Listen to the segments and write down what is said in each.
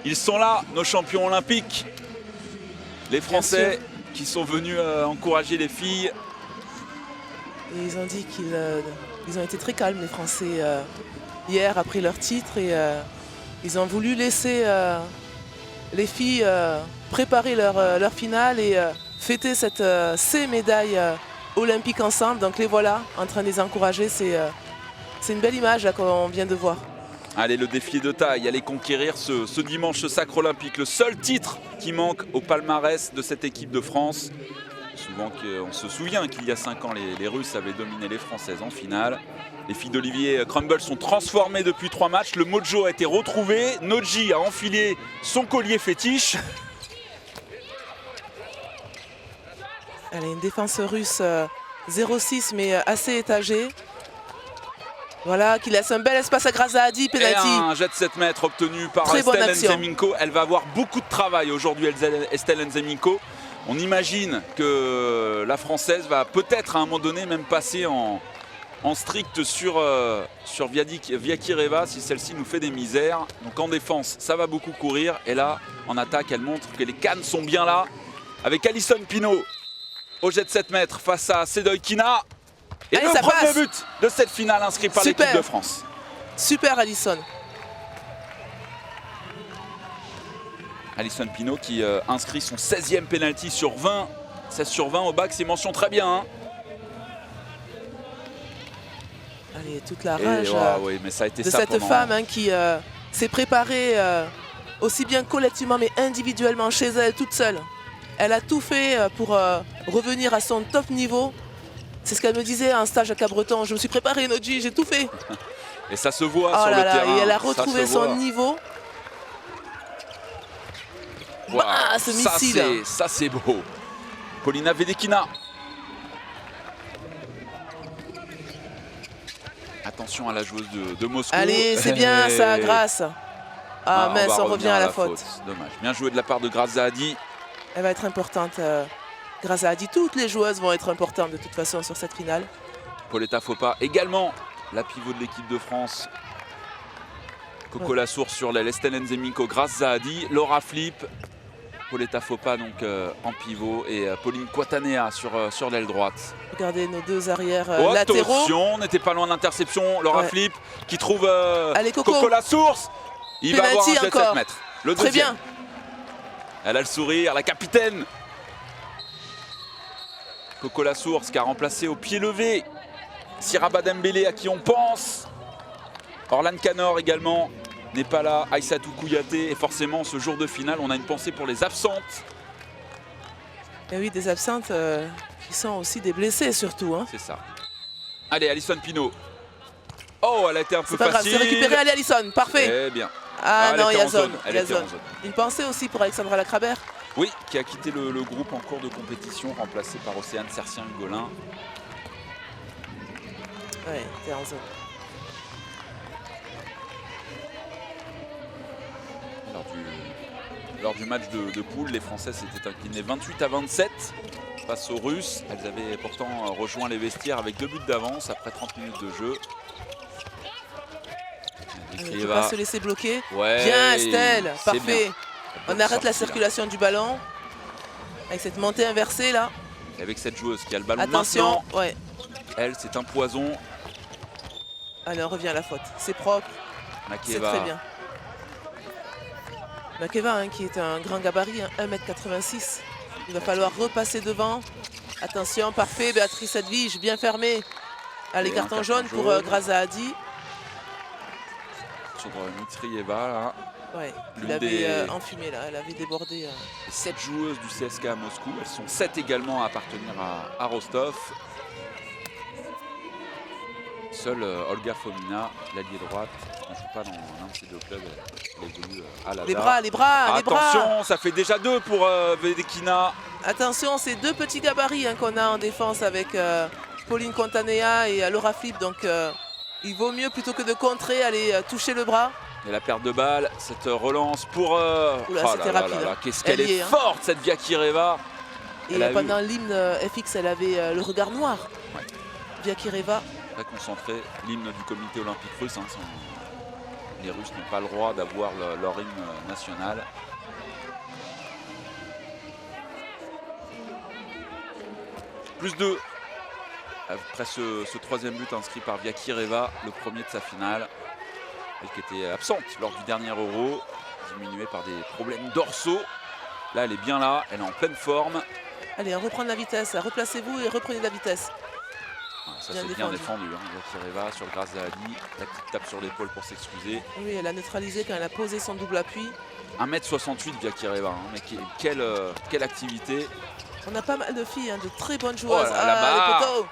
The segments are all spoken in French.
Ils sont là, nos champions olympiques. Les Français qui sont venus encourager les filles. Et ils ont dit qu'ils ont été très calmes, les Français, hier après leur titre. Et ils ont voulu laisser les filles préparer leur finale et fêter ces médailles olympiques ensemble. Donc les voilà en train de les encourager. C'est une belle image qu'on vient de voir. Allez, le défi de taille, allez conquérir ce dimanche ce sacre olympique. Le seul titre qui manque au palmarès de cette équipe de France. Souvent on se souvient qu'il y a 5 ans, les Russes avaient dominé les Françaises en finale. Les filles d'Olivier Crumble sont transformées depuis 3 matchs. Le mojo a été retrouvé. Noji a enfilé son collier fétiche. Elle a une défense russe 0-6 mais assez étagée. Voilà, qui laisse un bel espace à Grazahadi, penalty. Et un jet de 7 mètres obtenu par Estelle Nzeminko. Elle va avoir beaucoup de travail aujourd'hui, Estelle Nzeminko. On imagine que la Française va peut-être à un moment donné même passer en strict sur Viakireva si celle-ci nous fait des misères. Donc en défense, ça va beaucoup courir. Et là, en attaque, elle montre que les cannes sont bien là. Avec Alison Pinault au jet de 7 mètres face à Sedoykina. Et allez, le premier but de cette finale inscrit par l'équipe de France. Super Alison. Alison Pinault qui inscrit son 16e penalty sur 20. 16 sur 20 au bac, c'est mention très bien. Hein. Allez, toute la rage oui, mais ça a été de cette femme qui s'est préparée aussi bien collectivement mais individuellement chez elle, toute seule. Elle a tout fait pour revenir à son top niveau. C'est ce qu'elle me disait en stage à Cabreton. Je me suis préparée, Noji, j'ai tout fait. Et ça se voit sur le terrain. Et elle a retrouvé son niveau. Wow, bah, ce missile. Ça c'est beau. Polina Vedekina. Attention à la joueuse de Moscou. Allez, c'est bien ça, Grace. Ah mince, on revient à la faute. Dommage. Bien joué de la part de Grazahadi. Elle va être importante. Grazahadi, toutes les joueuses vont être importantes de toute façon sur cette finale. Pauletta Fopa également, la pivot de l'équipe de France. Coco Lassource sur l'aile, Estelle Nzeminko, Grazahadi, Laura Flip, Pauletta Fopa donc en pivot et Pauline Quatanea sur l'aile droite. Regardez nos deux arrières latéraux. Attention, on n'était pas loin de l'interception. Laura Flip qui trouve allez, Coco Lassource. Il va avoir un jet de 7 mètres. Le très deuxième. Bien. Elle a le sourire, la capitaine. Coco Lassource qui a remplacé au pied levé Siraba Dembélé à qui on pense. Orlan Canor également n'est pas là. Aïssatou Kouyaté. Et forcément, ce jour de finale, on a une pensée pour les absentes. Et oui, des absentes qui sont aussi des blessés surtout. Hein. C'est ça. Allez, Alison Pinault. Oh, elle a été un peu facile. C'est récupéré, allez Alison, parfait. Très bien. Ah non, il y a zone. Elle était en zone. Une pensée aussi pour Alexandra Lacrabert. Oui, qui a quitté le groupe en cours de compétition, remplacé par Océane Sercien-Golin. Oui, t'es en zone. Lors du match de poule, les Françaises s'étaient inclinées 28-27 face aux Russes. Elles avaient pourtant rejoint les vestiaires avec 2 buts d'avance après 30 minutes de jeu. Il ne faut pas se laisser bloquer. Ouais, bien Estelle, parfait. Bien. On arrête la circulation du ballon avec cette montée inversée là. Et avec cette joueuse qui a le ballon attention, maintenant. Ouais. Elle, c'est un poison. Allez, on revient à la faute. C'est propre. C'est très bien. Makeva hein, qui est un grand gabarit, hein, 1,86 m. Il va falloir repasser devant. Attention, parfait. Béatrice Edwige, bien fermée. Allez, carton jaune pour Grazahadi. Sur Mitrieva là. Ouais, il avait enfumé là, elle avait débordé. 7 joueuses du CSK à Moscou, elles sont 7 également à appartenir à Rostov. Seule Olga Fomina, l'alliée droite, ne joue pas dans l'un de ces deux clubs, elle évolue à la les bras. Attention, ça fait déjà 2 pour Vedekina. Attention, c'est 2 petits gabarits hein, qu'on a en défense avec Pauline Quatanea et Laura Flip, donc il vaut mieux plutôt que de contrer, aller toucher le bras. Et la perte de balle, cette relance pour... Oula, c'était rapide. Qu'est-ce qu'elle est forte, cette Viakireva. Et pendant l'hymne FX, elle avait le regard noir. Ouais. Viakireva. Très concentrée, l'hymne du comité olympique russe. Hein, Les Russes n'ont pas le droit d'avoir leur hymne national. Plus 2 après ce troisième but inscrit par Vyakireva, le premier de sa finale. Elle qui était absente lors du dernier Euro, diminuée par des problèmes dorsaux. Là, elle est bien là, elle est en pleine forme. Allez, on reprend de la vitesse. Replacez-vous et reprenez de la vitesse. Ça, c'est bien défendu. Vyakireva sur Grazahadi. La petite tape sur l'épaule pour s'excuser. Oui, elle a neutralisé quand elle a posé son double appui. 1m68 Vyakireva, hein, mais quelle activité. On a pas mal de filles, hein, de très bonnes joueuses. Oh là, les poteaux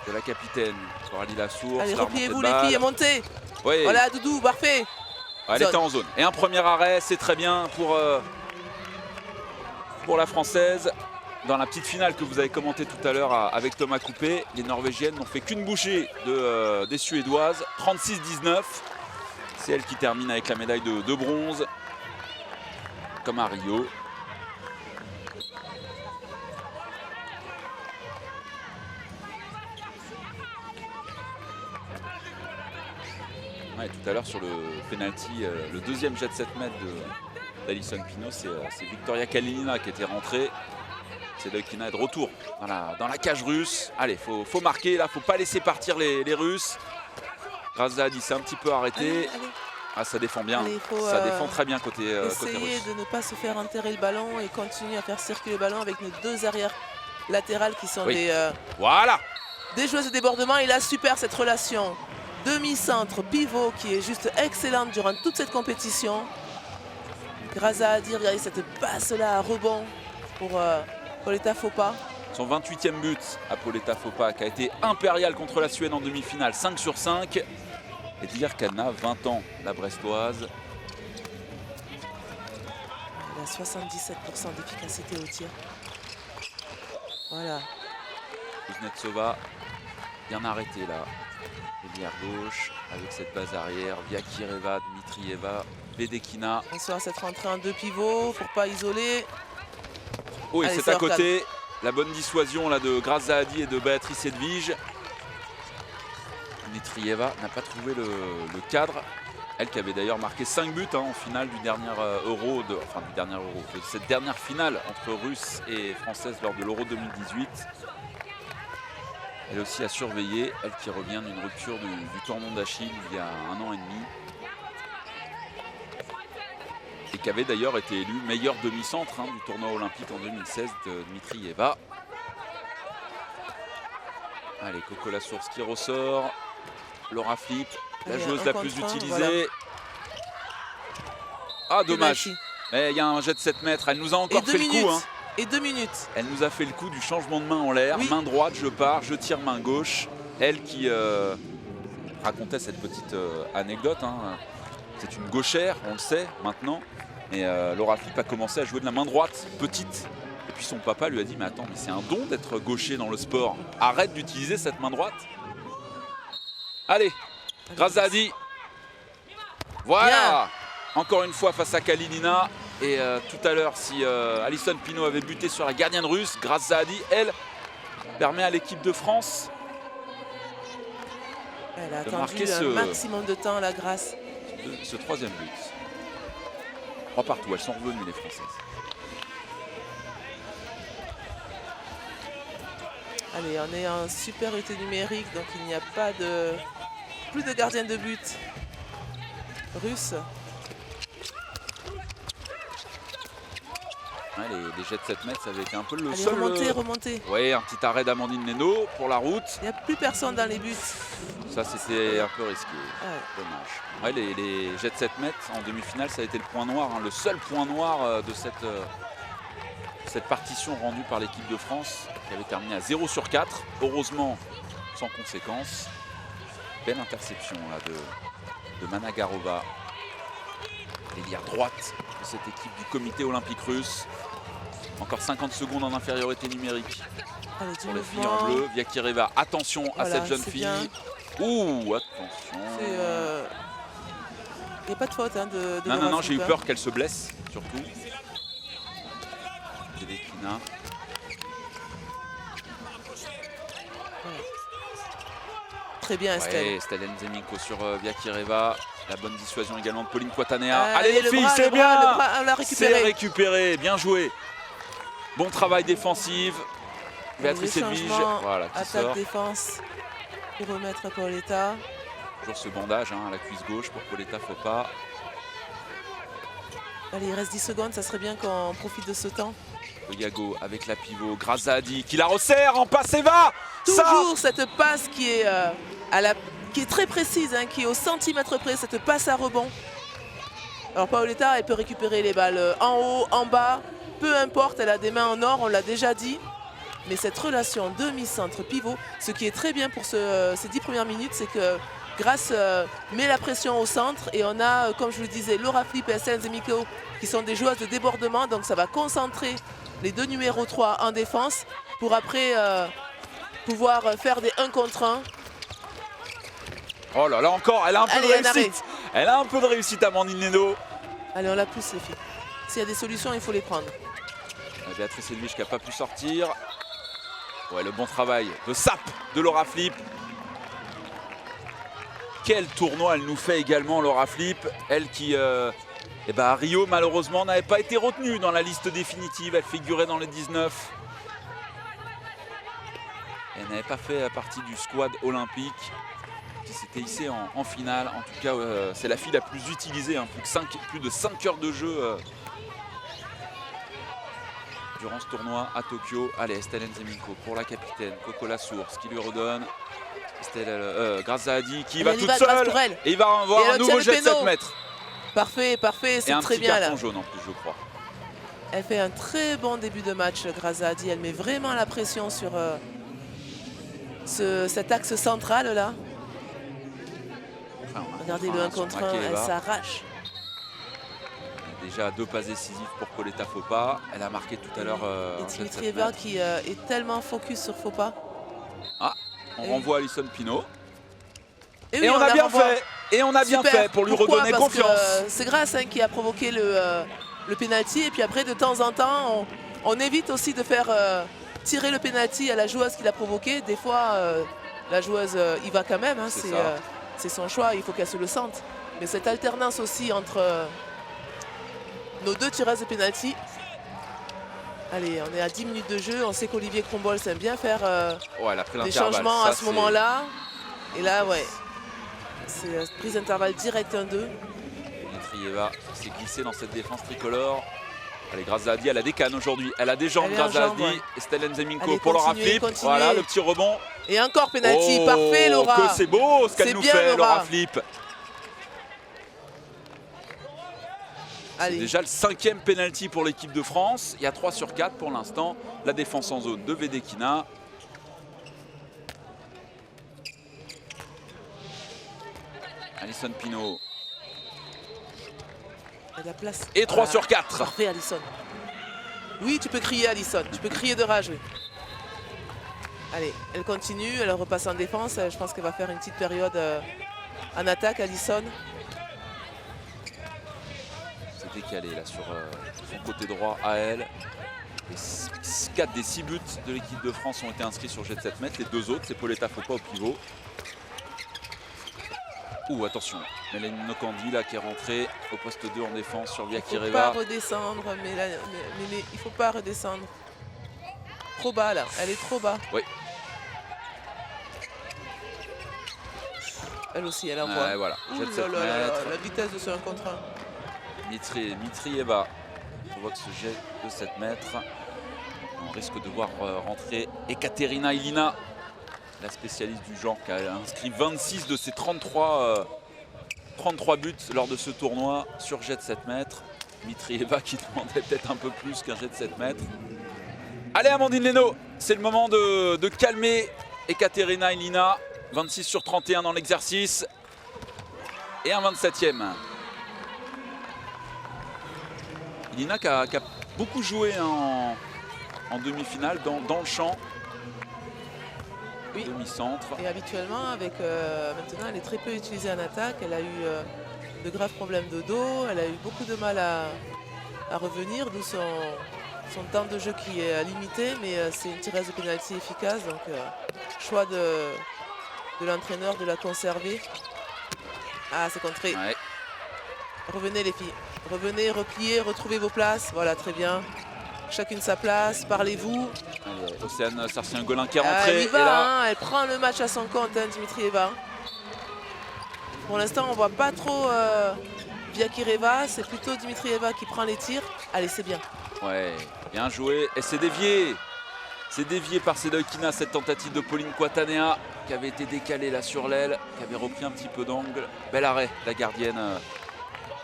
de la capitaine, Coralie Lassource. Allez, repliez-vous les filles et montez. Oui. Voilà, Doudou, parfait. Elle était en zone. Et un premier arrêt, c'est très bien pour la Française. Dans la petite finale que vous avez commentée tout à l'heure avec Thomas Coupé, les Norvégiennes n'ont fait qu'une bouchée des Suédoises, 36-19. C'est elle qui termine avec la médaille de bronze, comme à Rio. Et tout à l'heure sur le penalty, le deuxième jet de 7 mètres d'Alison Pino, c'est Victoria Kalinina qui était rentrée. C'est Leukina est de retour dans la cage russe. Allez, faut marquer là, faut pas laisser partir les Russes. Grazahadi s'est un petit peu arrêté. Allez. Ah, ça défend bien, Allez, ça défend très bien côté russe. Essayer de ne pas se faire enterrer le ballon et continuer à faire circuler le ballon avec nos deux arrières latérales qui sont voilà, des joueuses de débordement. Et là, super cette relation. Demi-centre, pivot qui est juste excellente durant toute cette compétition. Grazahadi, regardez cette passe-là à rebond pour Pauletta Fopa. Son 28e but à Pauletta Fopa qui a été impérial contre la Suède en demi-finale, 5 sur 5. Et dire qu'elle a 20 ans, la Brestoise. Elle a 77% d'efficacité au tir. Voilà. Kuznetsova, bien arrêtée là. Ailière gauche avec cette base arrière. Vyakireva, Dmitrieva, Vedekina. On sort cette rentrée en deux pivots pour pas isoler. Oh, et c'est à côté. La bonne dissuasion là, de Grazahadi et de Béatrice Edvige. Dmitrieva n'a pas trouvé le cadre. Elle qui avait d'ailleurs marqué 5 buts en finale du dernier Euro, de cette dernière finale entre Russes et Françaises lors de l'Euro 2018. Elle aussi a surveillé, elle qui revient d'une rupture du tendon d'Achille il y a 1 an et demi. Et qui avait d'ailleurs été élue meilleure demi-centre du tournoi olympique en 2016 de Dmitrieva. Allez, Coco Lassource qui ressort. Laura Flip, la joueuse la plus utilisée. Voilà. Ah, dommage. Mais il y a un jet de 7 mètres. Elle nous a encore fait le coup. Hein. Et 2 minutes. Elle nous a fait le coup du changement de main en l'air. Oui. Main droite, je pars, je tire main gauche. Elle qui racontait cette petite anecdote. Hein. C'est une gauchère, on le sait maintenant. Et Laura Flip a commencé à jouer de la main droite, petite. Et puis son papa lui a dit, mais attends, mais c'est un don d'être gaucher dans le sport. Arrête d'utiliser cette main droite. Allez, Grazahadi. Voilà. Bien. Encore une fois face à Kalinina. Et tout à l'heure, si Alison Pino avait buté sur la gardienne russe, Grazahadi, elle, permet à l'équipe de France de marquer un maximum de temps, la Grace. Ce troisième but. 3 partout, elles sont revenues les Françaises. Allez, on est en supériorité numérique, donc il n'y a pas plus de gardienne de but russe. Ouais, les jets de 7 mètres, ça avait été un peu le Allez, seul... remonter. Oui, un petit arrêt d'Amandine Leno pour la route. Il n'y a plus personne dans les buts. Ça, c'était un peu risqué. Ouais. Dommage. Ouais, les jets de 7 mètres en demi-finale, ça a été le point noir, le seul point noir de cette partition rendue par l'équipe de France, qui avait terminé à 0 sur 4. Heureusement, sans conséquence. Belle interception là, de Managarova. L'ailière droite de cette équipe du comité olympique russe. Encore 50 secondes en infériorité numérique. Allez, pour les filles en bleu. Vyakireva, attention à cette jeune fille. Bien. Ouh, attention. Il n'y a pas de faute de Non, j'ai eu peur qu'elle se blesse, surtout. Vedekina. très bien, Estelle. Ouais, Estelle Nzeminko sur Viakireva. La bonne dissuasion également de Pauline Poitanea. Allez les le filles, bras, c'est le bien. bras, le bras, on l'a récupéré. C'est récupéré, bien joué. Bon travail défensif. Béatrice Les Edwige, changements, voilà, qui attaque sort. défense pour remettre Paoletta. Toujours ce bandage à la cuisse gauche pour Paoletta, faut pas. Allez, il reste 10 secondes, ça serait bien qu'on profite de ce temps. Le Yago avec la pivot, Grazadi qui la resserre en passe et va. Toujours cette passe qui est, qui est très précise, hein, qui est au centimètre près, cette passe à rebond. Alors Paoletta, elle peut récupérer les balles en haut, en bas, peu importe, elle a des mains en or, on l'a déjà dit. Mais cette relation demi-centre-pivot, ce qui est très bien pour ces 10 premières minutes, c'est que Grasse met la pression au centre et on a, comme je vous le disais, Laura Flip et Estelle Nzeminko qui sont des joueuses de débordement. Donc ça va concentrer les deux numéros 3 en défense pour après pouvoir faire des 1 contre 1. Oh là là, encore, elle a un peu Allez, de réussite. Elle a un peu de réussite, Amandine Neno. Allez, on la pousse les filles. S'il y a des solutions, il faut les prendre. Béatrice Edwige qui n'a pas pu sortir. Ouais, le bon travail de Sap de Laura Flip. Quel tournoi elle nous fait également, Laura Flip. Elle qui, à Rio, malheureusement, n'avait pas été retenue dans la liste définitive. Elle figurait dans les 19. Elle n'avait pas fait partie du squad olympique qui s'était hissé en finale. En tout cas, c'est la fille la plus utilisée. Hein. Plus de 5 heures de jeu durant ce tournoi à Tokyo. Allez, Estelle Nzeminko pour la capitaine. Coco Lassource qui lui redonne. Grazadi qui va toute seule. Et il va avoir un nouveau jet de 7 mètres. Parfait, parfait, c'est très bien là. Et un petit carton jaune en plus, je crois. Elle fait un très bon début de match, Grazadi. Elle met vraiment la pression sur cet axe central là. Enfin, regardez le 1 contre 1, elle s'arrache. Déjà 2 passes décisives pour Paoletta Fopa. Elle a marqué tout à l'heure. Et Dimitrieva qui est tellement focus sur Fopa. Ah, on renvoie Alison Pinault. Et, oui, on a bien fait. Et on a bien fait pour lui redonner confiance. C'est Grasse qui a provoqué le pénalty. Et puis après, de temps en temps, on évite aussi de faire tirer le pénalty à la joueuse qui l'a provoqué. Des fois, la joueuse y va quand même. Hein, c'est son choix, il faut qu'elle se le sente. Mais cette alternance aussi entre nos deux tireuses de pénalty. Allez, on est à 10 minutes de jeu. On sait qu'Olivier Crombols aime bien faire des changements à ce moment-là. Et là, ouais, c'est la prise d'intervalle direct 1-2. Dimitrieva s'est glissée dans cette défense tricolore. Allez, Grazadi, elle a des cannes aujourd'hui. Elle a des jambes, Grazadi. Ouais. Estelle Nzeminko pour Laura Flip. Voilà, le petit rebond. Et encore penalty, parfait Laura. Que c'est beau ce qu'elle nous fait, Laura Flip. C'est déjà le 5e penalty pour l'équipe de France. Il y a 3 sur 4 pour l'instant. La défense en zone de Vedekina. Alison Pinault. Et 3 sur 4. Parfait, Alison. Oui, tu peux crier, Alison. Tu peux crier de rage. Oui. Allez, elle continue. Elle repasse en défense. Je pense qu'elle va faire une petite période en attaque, Alison. C'est décalé là sur son côté droit à elle. 4 des 6 buts de l'équipe de France ont été inscrits sur jet de 7 mètres. Les 2 autres, c'est Paoletta Fopa au pivot. Ouh, attention, Mélanie Nokandi là qui est rentrée au poste 2 en défense sur Viakireva. Il ne faut pas redescendre, mais il ne faut pas redescendre. Trop bas là, elle est trop bas. Oui. Elle aussi, elle envoie. Voilà, jet de 7 mètres. La vitesse de ce 1 contre 1. Mitrieva provoque ce jet de 7 mètres. On risque de voir rentrer Ekaterina Ilina, la spécialiste du genre qui a inscrit 26 de ses 33 buts lors de ce tournoi sur jet de 7 mètres. Mitrieva qui demandait peut-être un peu plus qu'un jet de 7 mètres. Allez Amandine Leno, c'est le moment de calmer Ekaterina Ilina. 26 sur 31 dans l'exercice et un 27e. Ilina qui a beaucoup joué en demi-finale dans le champ. Oui. Demi-centre. Et habituellement, maintenant, elle est très peu utilisée en attaque. Elle a eu de graves problèmes de dos. Elle a eu beaucoup de mal à revenir, d'où son temps de jeu qui est limité. Mais c'est une tireuse de pénalty efficace. Donc, choix de l'entraîneur de la conserver. Ah, c'est contré. Ouais. Revenez les filles. Revenez, repliez, retrouvez vos places. Voilà, très bien. Chacune sa place, parlez-vous. Océane Sarcien-Golin qui est Elle rentrée. y va, hein, elle prend le match à son compte, hein, Dimitrieva. Pour l'instant, on ne voit pas trop Vyakireva. C'est plutôt Dimitrieva qui prend les tirs. Allez, c'est bien. Ouais, bien joué. Et c'est dévié. C'est dévié par Sedoykina, cette tentative de Pauline Quatanea qui avait été décalée là sur l'aile, qui avait repris un petit peu d'angle. Bel arrêt, la gardienne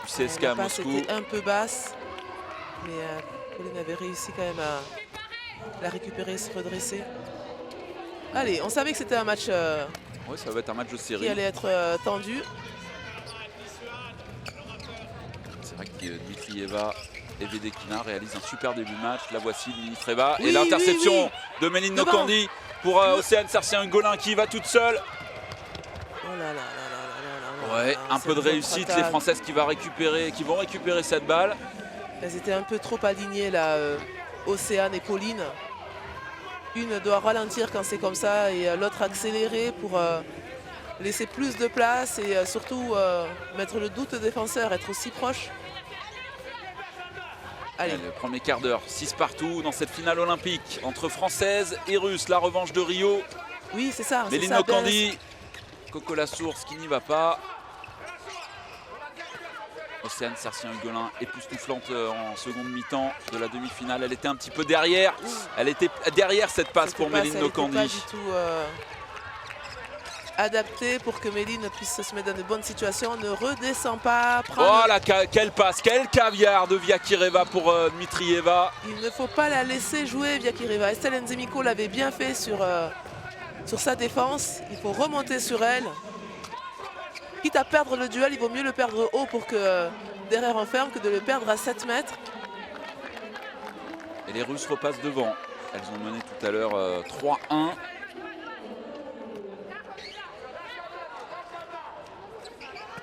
du CSK à Moscou. C'était un peu basse, mais Pauline avait réussi quand même à la récupérer, se redresser. Allez, on savait que c'était un match Oui, ça va être un match de série. qui allait être tendu. C'est vrai que Dimitrieva et Vedekina réalisent un super début de match. La voici, Dimitrieva. Oui, et l'interception de Méline Devant. Nokandi pour Océane Sarcien-Golin qui va toute seule. Oh là là là là là là là. Ouais, un peu de réussite. Les Françaises qui vont récupérer cette balle. Elles étaient un peu trop alignées là, Océane et Pauline. Une doit ralentir quand c'est comme ça et l'autre accélérer pour laisser plus de place et surtout mettre le doute au défenseur, être aussi proche. Allez. Le premier quart d'heure, 6 partout dans cette finale olympique entre Françaises et Russes. La revanche de Rio. Oui, c'est ça. Méline Nokandi, Coco Lassource qui n'y va pas. Océane Sarcien-Golin époustouflante en seconde mi-temps de la demi-finale. Elle était un petit peu derrière. Elle était derrière cette passe pour Méline Nokandi. Pas du tout adaptée pour que Méline puisse se mettre dans de bonnes situations. Ne redescend pas. Oh là, quelle passe, quel caviar de Vyakireva pour Dimitrieva. Il ne faut pas la laisser jouer, Vyakireva. Estelle Nzemiko l'avait bien fait sur sa défense. Il faut remonter sur elle. Quitte à perdre le duel, il vaut mieux le perdre haut pour que derrière on ferme que de le perdre à 7 mètres. Et les Russes repassent devant. Elles ont mené tout à l'heure 3-1.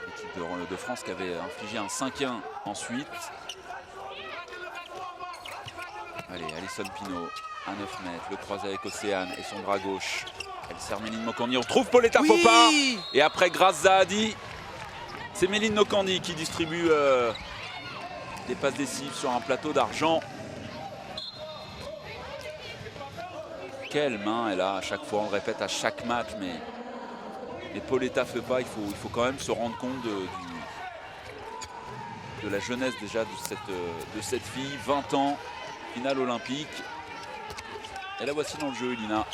L'équipe de France qui avait infligé un 5-1 ensuite. Allez, Alison Pinault à 9 mètres, le croisé avec Océane et son bras gauche. Elle sert Méline Nokandi, on trouve Pauletta Fopa. Et après, grâce Zahadi, c'est Méline Nokandi qui distribue des passes décisives sur un plateau d'argent. Quelle main elle a à chaque fois, on le répète à chaque match, mais Pauletta Fopa, il faut quand même se rendre compte de la jeunesse déjà de cette fille, 20 ans, finale olympique. Et la voici dans le jeu, Elina.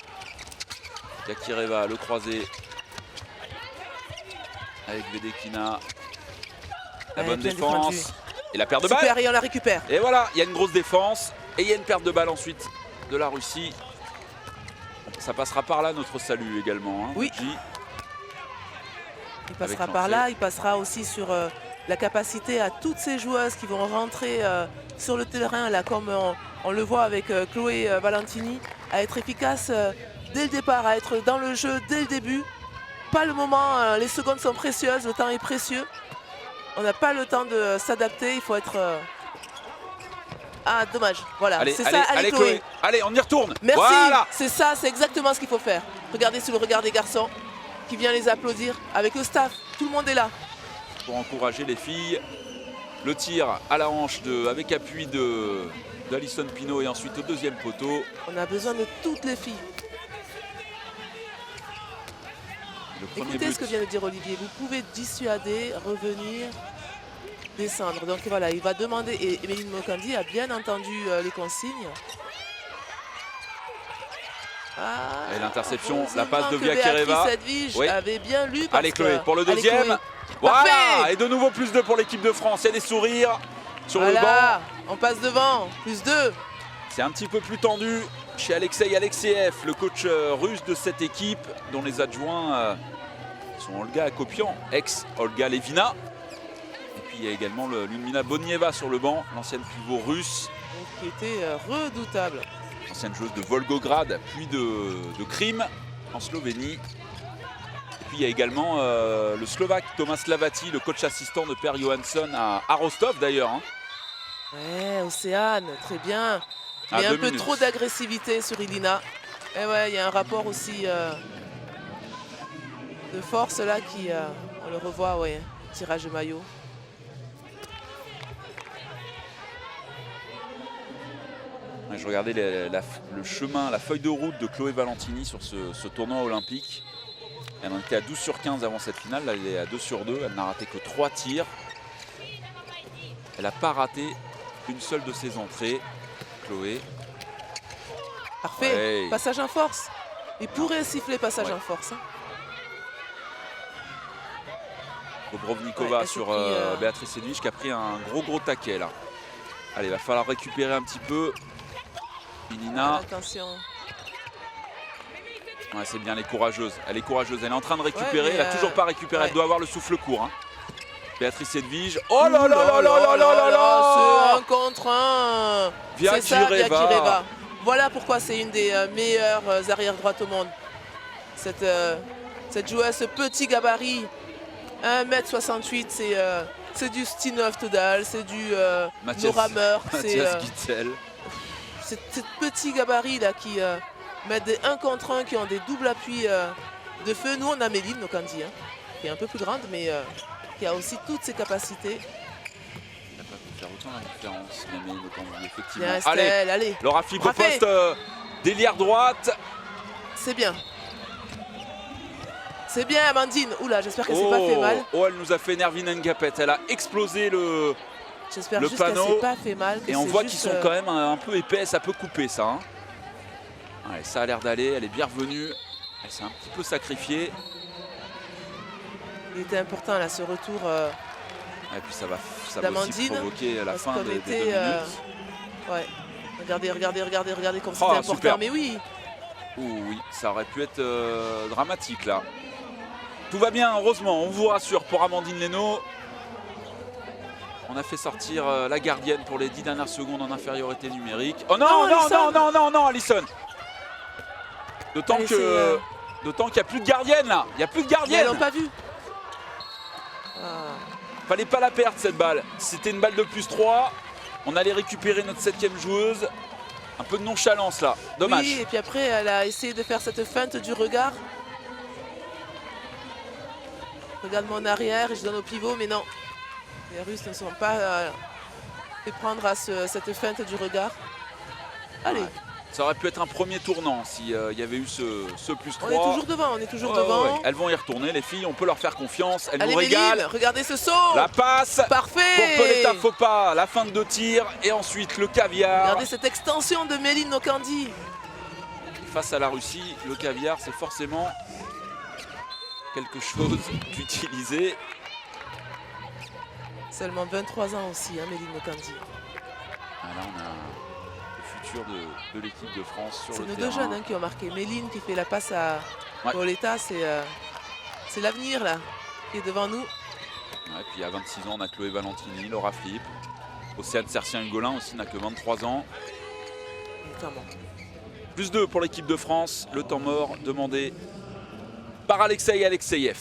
Vyakireva, le croisé avec Vedekina. La bonne défense. Et la perte de balle. Super, et on la récupère. Et voilà, il y a une grosse défense. Et il y a une perte de balle ensuite de la Russie. Ça passera par là notre salut également. Hein, oui. Il passera par là, il passera aussi sur la capacité à toutes ces joueuses qui vont rentrer sur le terrain, là, comme on le voit avec Chloé Valentini, à être efficace dès le départ, à être dans le jeu dès le début. Pas le moment, les secondes sont précieuses, le temps est précieux. On n'a pas le temps de s'adapter, il faut être... Ah, dommage, voilà, c'est ça, allez Chloé. Allez, on y retourne. Merci, voilà. C'est ça, c'est exactement ce qu'il faut faire. Regardez sous le regard des garçons qui vient les applaudir avec le staff, tout le monde est là. Pour encourager les filles, le tir à la hanche avec appui d'Alison Pinault et ensuite au deuxième poteau. On a besoin de toutes les filles. Écoutez ce que vient de dire Olivier, vous pouvez dissuader, revenir, descendre. Donc voilà, il va demander, et Méline Nokandi a bien entendu les consignes. Ah, et l'interception, la passe de Vyakireva. Oui. Avait bien lu. Allez Chloé, pour le deuxième. Voilà, et de nouveau plus 2 pour l'équipe de France. Il y a des sourires sur le banc. On passe devant, plus 2. C'est un petit peu plus tendu chez Alexei Alexeyev, le coach russe de cette équipe, dont les adjoints sont Olga Akopian, ex-Olga Levina. Et puis il y a également Lyudmila Bonieva sur le banc, l'ancienne pivot russe. Qui était redoutable. Ancienne joueuse de Volgograd, puis de Krim en Slovénie. Et puis il y a également le Slovaque Thomas Lavati, le coach assistant de Per Johansson à Rostov d'ailleurs. Hein. Ouais, Océane, très bien. Mais un peu trop d'agressivité sur Elina. Et ouais, il y a un rapport aussi de force là qui, on le revoit, ouais, tirage de maillot. Je regardais le chemin, la feuille de route de Chloé Valentini sur ce tournoi olympique. Elle en était à 12 sur 15 avant cette finale, là elle est à 2 sur 2, elle n'a raté que 3 tirs. Elle n'a pas raté une seule de ses entrées, Chloé. Parfait, Ouais. Passage en force. Il pourrait siffler passage Ouais. en force. Hein. Bobrovnikova Ouais, elle s'est sur pris, Béatrice Edwige qui a pris un gros taquet là. Allez, il va falloir récupérer un petit peu. Inina, Attention. ouais, c'est bien, elle est courageuse. Elle est courageuse, elle est en train de récupérer, Ouais, mais, elle n'a toujours pas récupéré, ouais. elle doit avoir le souffle court. Hein. Béatrice Edwige, oh là là là là là là C'est là. un contre un. Viaki C'est ça, Reva. Viaki Reva. Voilà pourquoi c'est une des meilleures arrière-droites au monde. Cette joueuse, ce petit gabarit, 1m68, c'est du Steenhoff Todal, c'est du Nora Meur. Mathias Gittel. C'est ce petit gabarit là qui mettent des 1 contre 1, qui ont des doubles appuis de feu. Nous on a Méline Nokandi, hein, qui est un peu plus grande, mais qui a aussi toutes ses capacités. Il n'a pas pu faire autant la différence, mais Nokandi, effectivement. Bien, Estelle, allez, Laura Flip au Parfait. poste d'ailière droite. c'est bien. C'est bien Amandine. Oula, j'espère qu'elle s'est pas fait mal. Oh, elle nous a fait Nervin Ngapet, elle a explosé le J'espère le juste qu'elle panneau. s'est pas fait mal. que Et on c'est voit juste, qu'ils sont quand même un peu épais, ça peut couper ça. Hein. Ouais, ça a l'air d'aller, elle est bien revenue. Elle s'est un petit peu sacrifiée. Il était important là ce retour. Et puis ça va aussi d'Amandine, provoquer la parce fin qu'on des 2 était, minutes. Ouais. Regardez comme Oh, c'était important. super. Mais oui, Ouh, oui, ça aurait pu être dramatique là. Tout va bien, heureusement, on vous rassure pour Amandine Leno. On a fait sortir la gardienne pour les 10 dernières secondes en infériorité numérique. Oh non, Non, non, Alison. D'autant Allez, que d'autant qu'il n'y a plus de gardienne là. Il n'y a plus de mais elles gardienne. l'ont pas vu. Ah. Fallait pas la perdre cette balle. C'était une balle de plus 3. On allait récupérer notre 7e joueuse. Un peu de nonchalance là. Dommage. Oui, et puis après, elle a essayé de faire cette feinte du regard. Regarde mon arrière et je donne au pivot, mais non. Les Russes ne sont pas fait prendre à cette feinte du regard. Allez, Ouais. Ça aurait pu être un premier tournant s'il y avait eu ce plus 3. on est toujours devant, on est toujours Ouais, devant. ouais. Elles vont y retourner, les filles, on peut leur faire confiance. Elles Allez, nous régalent. Méline, regardez ce saut. La passe Parfait. pour Pauletta Fopa, la fin de 2 tirs. Et ensuite le caviar. Regardez cette extension de Méline Nokandi. Face à la Russie, le caviar, c'est forcément quelque chose d'utilisé. Seulement 23 ans aussi, hein, Méline Nokandi. Ah, là, on a le futur de l'équipe de France sur C'est le nos terrain. deux jeunes hein, qui ont marqué. Méline qui fait la passe à Ouais. Pauletta, c'est l'avenir là, qui est devant nous. Ouais, puis à 26 ans, on a Chloé Valentini, Laura Flip. Océane Sercien-Hugolin aussi n'a que 23 ans. Notamment. Plus 2 pour l'équipe de France. Le temps mort demandé par Alexei Alexeyev.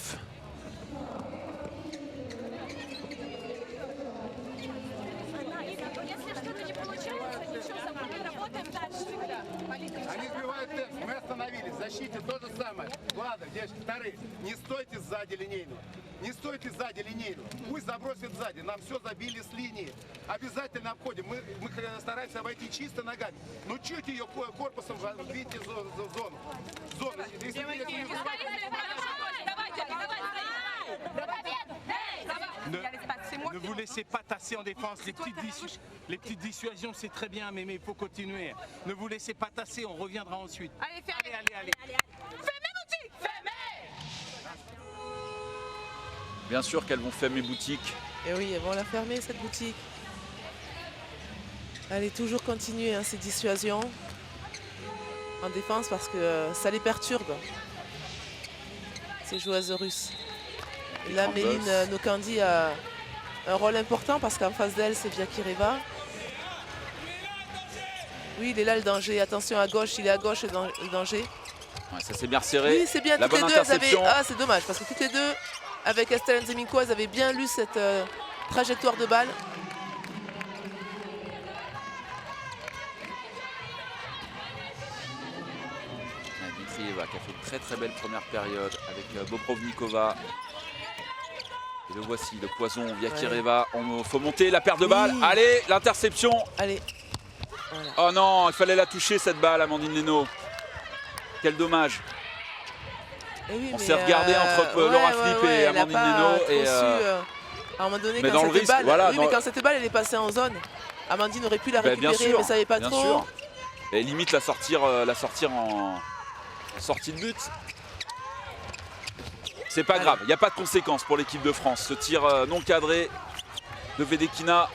Если что-то не получается, ничего, за мы работаем дальше всегда. Они сбивают темп, мы остановились. В защите то же самое. Ладно, девочки, вторые. Не стойте сзади линейного. Не стойте сзади линейного. Пусть забросит сзади. Нам все забили с линии. Обязательно обходим. Мы стараемся обойти чисто ногами. Но чуть ее корпусом видите зону. Зону. Если вы- Ne vous laissez pas tasser en défense. Les petites dissuasions, c'est très bien, mais il faut continuer. Ne vous laissez pas tasser, on reviendra ensuite. Allez, fermez. Allez. Fermez, boutique, fermez. Bien sûr qu'elles vont fermer boutique. Et oui, elles vont la fermer cette boutique. Allez, toujours continuer hein, ces dissuasions en défense parce que ça les perturbe, ces joueuses russes. Et là, Crumbles. Méline Nokandi a un rôle important parce qu'en face d'elle, c'est Viaki Reva. Oui, il est là le danger. Attention à gauche, il est à gauche le danger. Ouais, ça s'est bien resserré. Oui, c'est bien. La Toutes les bonne deux, elles avaient... interception. Ah, c'est dommage parce que toutes les deux, avec Estelle Nzeminko, elles avaient bien lu cette trajectoire de balle. Dmitrieva qui a fait une très très belle première période avec Bobrovnikova. Et le voici, le poison via Kireva. Il faut monter la paire de balles. Allez, l'interception. Allez. Voilà. Oh non, il fallait la toucher cette balle, Amandine Leno. Quel dommage. Oui, on s'est regardé entre Laura Flip et Amandine Leno. À un moment donné, mais quand dans le risque, balle, voilà, mais quand cette balle elle est passée en zone, Amandine aurait pu la récupérer, bien sûr, mais ça savait pas bien trop. Sûr. Et limite la sortir en sortie de but. C'est pas grave, il n'y a pas de conséquences pour l'équipe de France. Ce tir non cadré de Vedekina.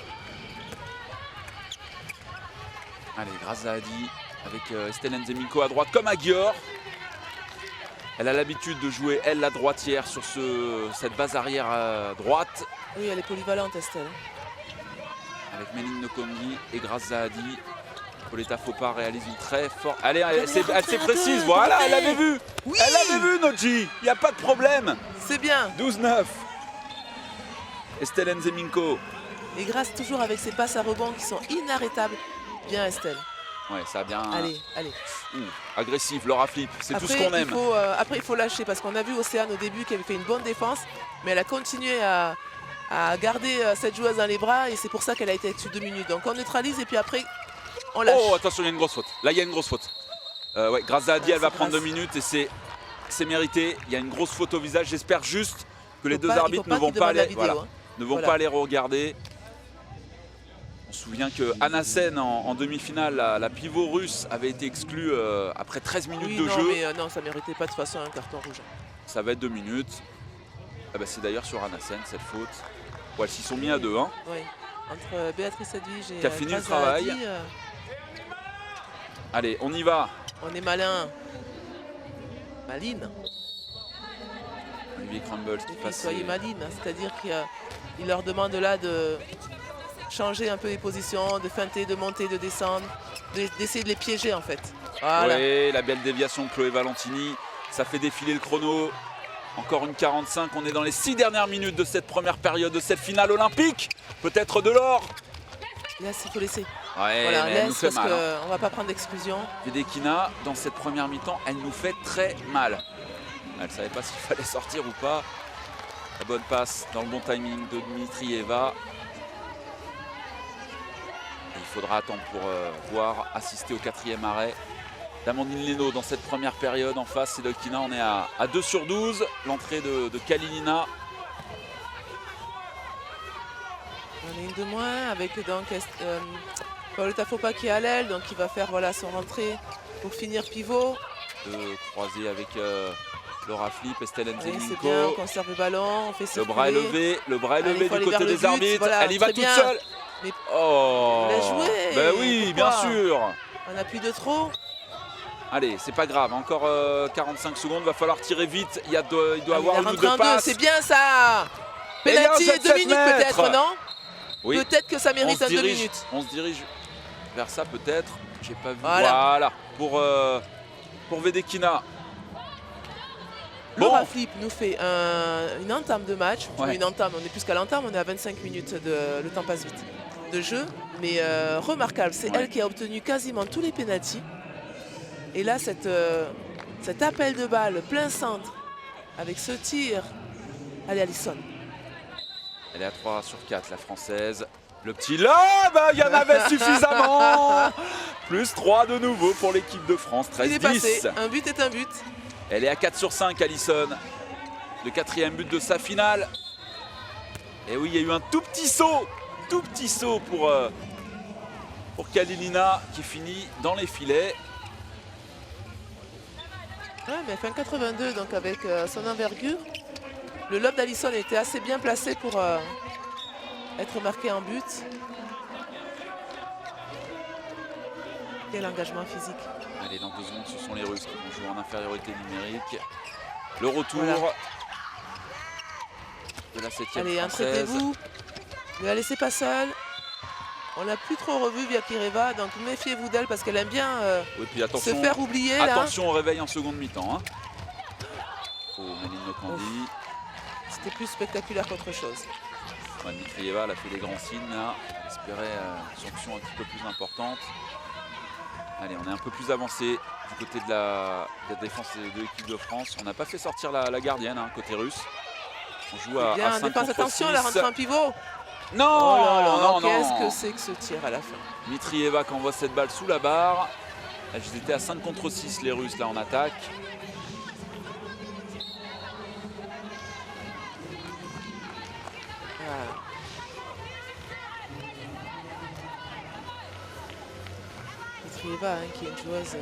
Allez, Grazahadi avec Estelle Nzeminko à droite comme à Győr. Elle a l'habitude de jouer, elle, la droitière sur cette base arrière à droite. Oui, elle est polyvalente, Estelle. Avec Méline Nokondi et Grazahadi. Pauletta Fopa réalise une très forte... Allez, elle s'est précise, voilà, elle l'avait vu. Oui. Elle l'avait vu, Noji, il n'y a pas de problème. C'est bien. 12-9. Estelle Nzeminko. Et Grace toujours avec ses passes à rebond qui sont inarrêtables. Bien, Estelle. Ouais, ça a bien... Allez, allez. Agressif, Laura Flip, c'est tout ce qu'on aime. Après, il faut lâcher parce qu'on a vu Océane au début qui avait fait une bonne défense, mais elle a continué à garder cette joueuse dans les bras et c'est pour ça qu'elle a été dessus 2 minutes. Donc on neutralise et puis après, on lâche. Oh, attention, il y a une grosse faute. Là, il y a une grosse faute. Ouais, Grazahadi, elle va prendre 2 minutes et c'est mérité. Il y a une grosse faute au visage. J'espère juste que les deux arbitres ne vont pas aller regarder. On se souvient que Anna Sen en demi-finale, la pivot russe, avait été exclue après 13 minutes de jeu. Mais non, ça ne méritait pas de toute façon un carton rouge. Ça va être 2 minutes. Ah bah, c'est d'ailleurs sur Anna Sen cette faute. Ouais, ils s'y sont mis à 2. Hein. Oui, entre Béatrice Edwige et qui a fini le travail. Allez, on y va. On est malin. Maline. Olivier Crumble qui passe. Soyez maline, c'est-à-dire qu'il leur demande là de changer un peu les positions, de feinter, de monter, de descendre, d'essayer de les piéger en fait. Voilà. Oui, la belle déviation de Chloé Valentini, ça fait défiler le chrono. Encore une 45, on est dans les 6 dernières minutes de cette première période, de cette finale olympique. Peut-être de l'or. Là, il faut laisser. Ouais, voilà, elle nous fait parce mal. qu'on ne va pas prendre d'exclusion. Vedekina, dans cette première mi-temps, elle nous fait très mal. Elle ne savait pas s'il fallait sortir ou pas. La bonne passe dans le bon timing de Dmitrieva. Il faudra attendre pour voir assister au 4e arrêt d'Amandine Leno dans cette première période. En face, c'est Vedekina, on est à 2/12. L'entrée de Kalinina. On est une de moins avec donc Pauletta Fopa qui est à l'aile, donc il va faire voilà, son rentrée pour finir pivot. De croiser avec Laura Flip, Estelle Nzeminko. C'est bien, on conserve le ballon, on fait circuler. Le bras est levé du côté des arbitres. Voilà, elle y va toute bien. seule. Mais oh, on l'a joué. Ben oui, bien sûr. On n'a plus de trop. Allez, c'est pas grave, encore 45 secondes, va falloir tirer vite. Il doit avoir une ou deux passes. passes. C'est bien ça. Penalty, 2 minutes peut-être, non? Oui. Peut-être que ça mérite 2 minutes. On se dirige vers ça peut-être. J'ai pas vu. Voilà. Pour Vedekina. Laura Flip nous fait une entame de match. Ouais. Une entame, on est plus qu'à l'entame, on est à 25 minutes, le temps passe vite, de jeu. Mais remarquable, c'est elle qui a obtenu quasiment tous les pénaltys. Et là, cet appel de balle plein centre, avec ce tir. Allez, Alison. Elle est à 3/4, la française. Le petit là, il y en avait suffisamment. Plus 3 de nouveau pour l'équipe de France, 13-10. Un but est un but. Elle est à 4/5, Alison. Le 4e but de sa finale. Et oui, il y a eu un tout petit saut pour Kalinina qui finit dans les filets. Ouais, mais fin 82, donc avec son envergure. Le lob d'Alison était assez bien placé pour être marqué en but. Quel engagement physique. Allez, dans 2 secondes, ce sont les Russes qui vont jouer en infériorité numérique. Le retour de la 7e Allez, française. entretenez-vous. Ne la laissez pas seule. On l'a plus trop revue via Kireva, donc méfiez-vous d'elle parce qu'elle aime bien se faire oublier. Attention au réveil en seconde mi-temps. Hein. Oh, Méline Nokondi. C'était plus spectaculaire qu'autre chose. Dmitrieva, elle a fait des grands signes là. Elle espérait une sanction un petit peu plus importante. Allez, on est un peu plus avancé du côté de la défense de l'équipe de France. On n'a pas fait sortir la gardienne, hein, côté russe. On joue à 5 défense, contre attention, 6. elle rentre en pivot. Non, Oh là là, non, qu'est-ce non. que c'est que ce tir à la fin? Mitrieva qui envoie cette balle sous la barre. Ils étaient à 5 contre 6 les Russes là en attaque. Voilà. Mitrieva, hein, qui est une joueuse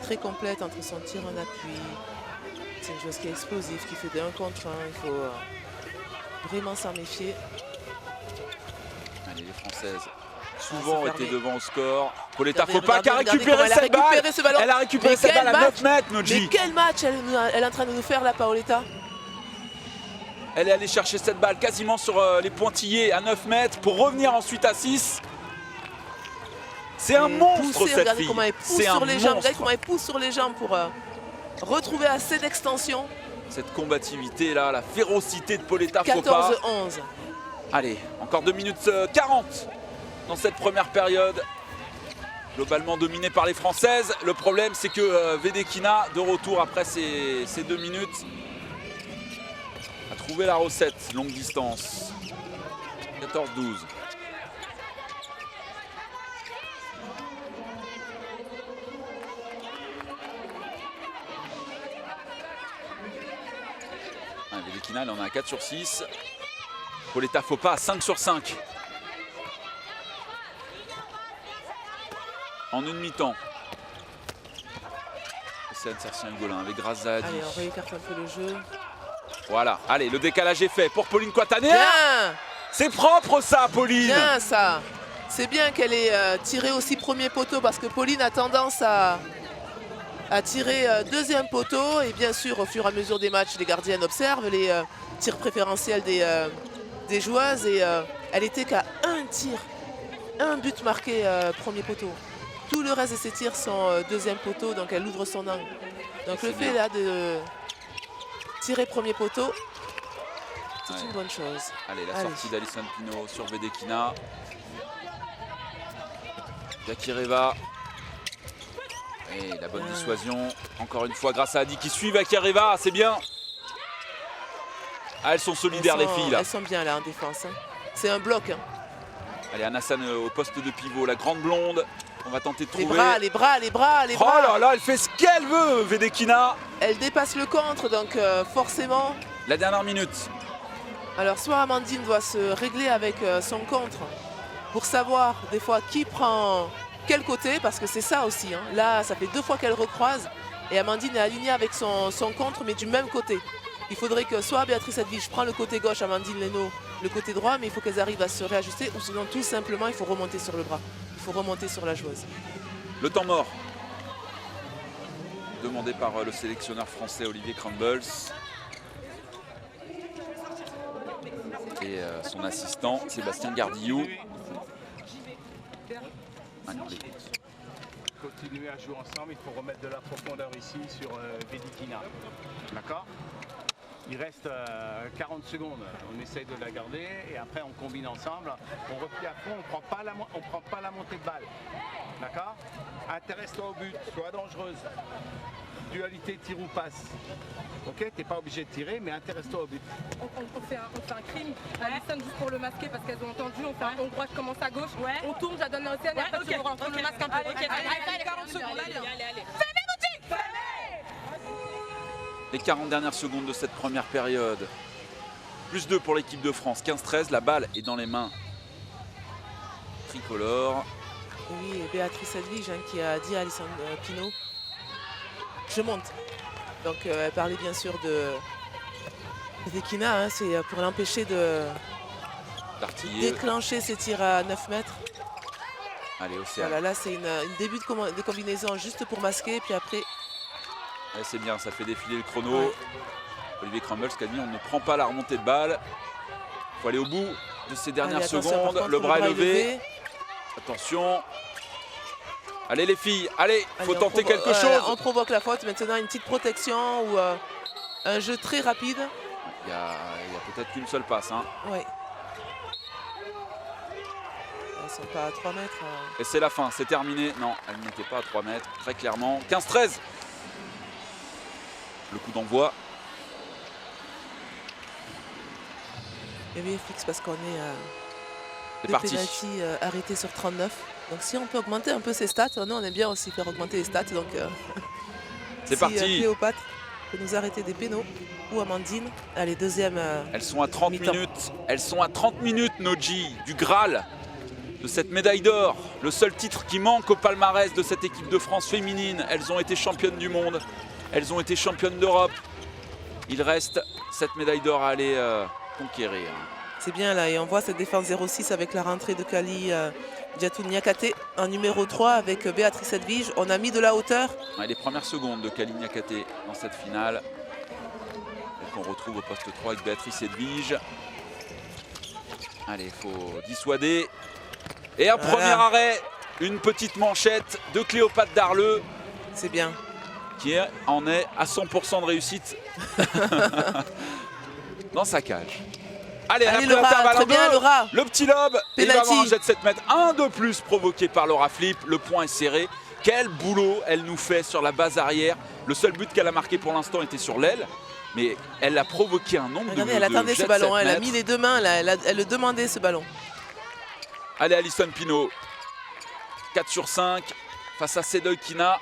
très complète entre son tir en appui. C'est une joueuse qui est explosive, qui fait des 1 contre 1. Il faut vraiment s'en méfier. Allez, les Françaises souvent c'est étaient fermé. devant au score. Pauletta Regardez, Fopa qui a regardez récupéré comment cette balle. ce ballon. Elle a récupéré Mais cette quel balle à 9 match. mètres, Mais Noji. quel match elle est en train de nous faire, la Paoletta. Elle est allée chercher cette balle quasiment sur les pointillés à 9 mètres pour revenir ensuite à 6. C'est un monstre cette Regardez fille. comment elle pousse C'est un sur les jambes. Regardez monstre. comment elle pousse sur les jambes pour retrouver assez d'extension. Cette combativité là, la férocité de Pauletta Fopa. 14-11. Allez, encore 2 minutes 40 dans cette première période. Globalement dominée par les Françaises. Le problème c'est que Vedekina, de retour après ces 2 minutes, a trouvé la recette longue distance. 14-12. Vedekina, elle en a à 4 sur 6. Pauletta Fopa à 5 sur 5. En une mi-temps. C'est Anne-Sercien-Hugolin avec Grazadi. Allez, on réécarte un peu le jeu. Voilà, allez, le décalage est fait pour Pauline Quatanea. Bien, C'est propre ça, Pauline. bien ça. C'est bien qu'elle ait tiré aussi premier poteau parce que Pauline a tendance à tirer deuxième poteau. Et bien sûr, au fur et à mesure des matchs, les gardiennes observent les tirs préférentiels des joueuses. Et elle était qu'à un tir, un but marqué premier poteau. Tout le reste de ses tirs sont deuxième poteau, donc elle ouvre son angle. Donc le fait là de tirer premier poteau, c'est une bonne chose. Allez, la sortie d'Alison Pino sur Vedekina. Vakireva. Et la bonne dissuasion. Encore une fois, grâce à Adi qui suit Vakireva, c'est bien. Ah, elles sont solidaires, les filles là. Elles sont bien là en défense. Hein. C'est un bloc. Hein. Allez, Anassan au poste de pivot, la grande blonde. On va tenter de trouver. Les bras. Oh là là, elle fait ce qu'elle veut, Vedekina. Elle dépasse le contre, donc forcément. La dernière minute. Alors soit Amandine doit se régler avec son contre pour savoir des fois qui prend quel côté, parce que c'est ça aussi. Hein. Là, ça fait 2 fois qu'elle recroise et Amandine est alignée avec son contre, mais du même côté. Il faudrait que soit Béatrice Edwige prend le côté gauche, Amandine Leno le côté droit, mais il faut qu'elles arrivent à se réajuster, ou sinon tout simplement il faut remonter sur le bras. Il faut remonter sur la joueuse. Le temps mort. Demandé par le sélectionneur français Olivier Crumbles. Et son assistant Sébastien Gardillou. Allez, on l'écoute. Continuer à jouer ensemble, il faut remettre de la profondeur ici sur Vedekina. D'accord? Il reste 40 secondes, on essaye de la garder et après on combine ensemble, on replie à fond, on prend pas la montée de balle. D'accord? Intéresse-toi au but, sois dangereuse. Dualité tir ou passe. Ok, t'es pas obligé de tirer, mais intéresse-toi au but. On fait un crime. Alison, juste pour le masquer parce qu'elles ont entendu, on fait un hongrois, je commence à gauche. On tourne, je la donne à Océane et après tu rentres. On le masque un peu. Allez, 40 secondes, allez. Les 40 dernières secondes de cette première période. Plus 2 pour l'équipe de France. 15-13, la balle est dans les mains tricolores. Oui, et Béatrice Edwige hein, qui a dit à Alison Pino, je monte. Donc elle parlait bien sûr de Vedekina, hein, c'est pour l'empêcher de déclencher ses tirs à 9 mètres. Allez, Océane. Voilà, là c'est une début de combinaison juste pour masquer, puis après... Ouais, c'est bien, ça fait défiler le chrono. Ouais. Olivier Crumbles qui a dit on ne prend pas la remontée de balle. Il faut aller au bout de ces dernières secondes. Contre, le bras est levé. Attention. Allez les filles, allez, faut tenter quelque chose. On provoque la faute, maintenant une petite protection ou un jeu très rapide. Il y a peut-être qu'une seule passe. Hein. Oui. Elles sont pas à 3 mètres. Et c'est la fin, c'est terminé. Non, elle n'était pas à 3 mètres, très clairement. 15-13. Le coup d'envoi. Et oui, fixe parce qu'on est C'est de parti. penalty arrêté sur 39. Donc si on peut augmenter un peu ses stats, nous on aime bien aussi faire augmenter les stats. Donc C'est si, parti. Cléopâtre peut nous arrêter des pénaux ou Amandine. Allez, deuxième. Elles sont à 30 mi-temps. minutes. Elles sont à 30 minutes, Noji, du Graal, de cette médaille d'or. Le seul titre qui manque au palmarès de cette équipe de France féminine. Elles ont été championnes du monde. Elles ont été championnes d'Europe. Il reste cette médaille d'or à aller conquérir. C'est bien là, et on voit cette défense 0-6 avec la rentrée de Kali Diatou Niakate en numéro 3 avec Béatrice Edwige. On a mis de la hauteur. Ouais, les premières secondes de Kali Niakate dans cette finale. Et qu'on retrouve au poste 3 avec Béatrice Edwige. Allez, il faut dissuader. Et un premier arrêt, une petite manchette de Cléopâtre Darleux. C'est bien. Qui en est à 100% de réussite dans sa cage. Allez, Allez, elle a pris Laura, l'intervalle très en bien, deux. Laura. Le petit lobe, et il va Penalty. avoir un jet de 7 mètres. Un de plus provoqué par Laura Flip. Le point est serré. Quel boulot elle nous fait sur la base arrière. Le seul but qu'elle a marqué pour l'instant était sur l'aile. Mais elle a provoqué un nombre Regardez, de elle attendait jets ce de ballon. 7 Elle a mètres. mis les deux mains, là. Elle le demandait ce ballon. Allez, Alison Pinault. 4 sur 5 face à Sedoy Kina.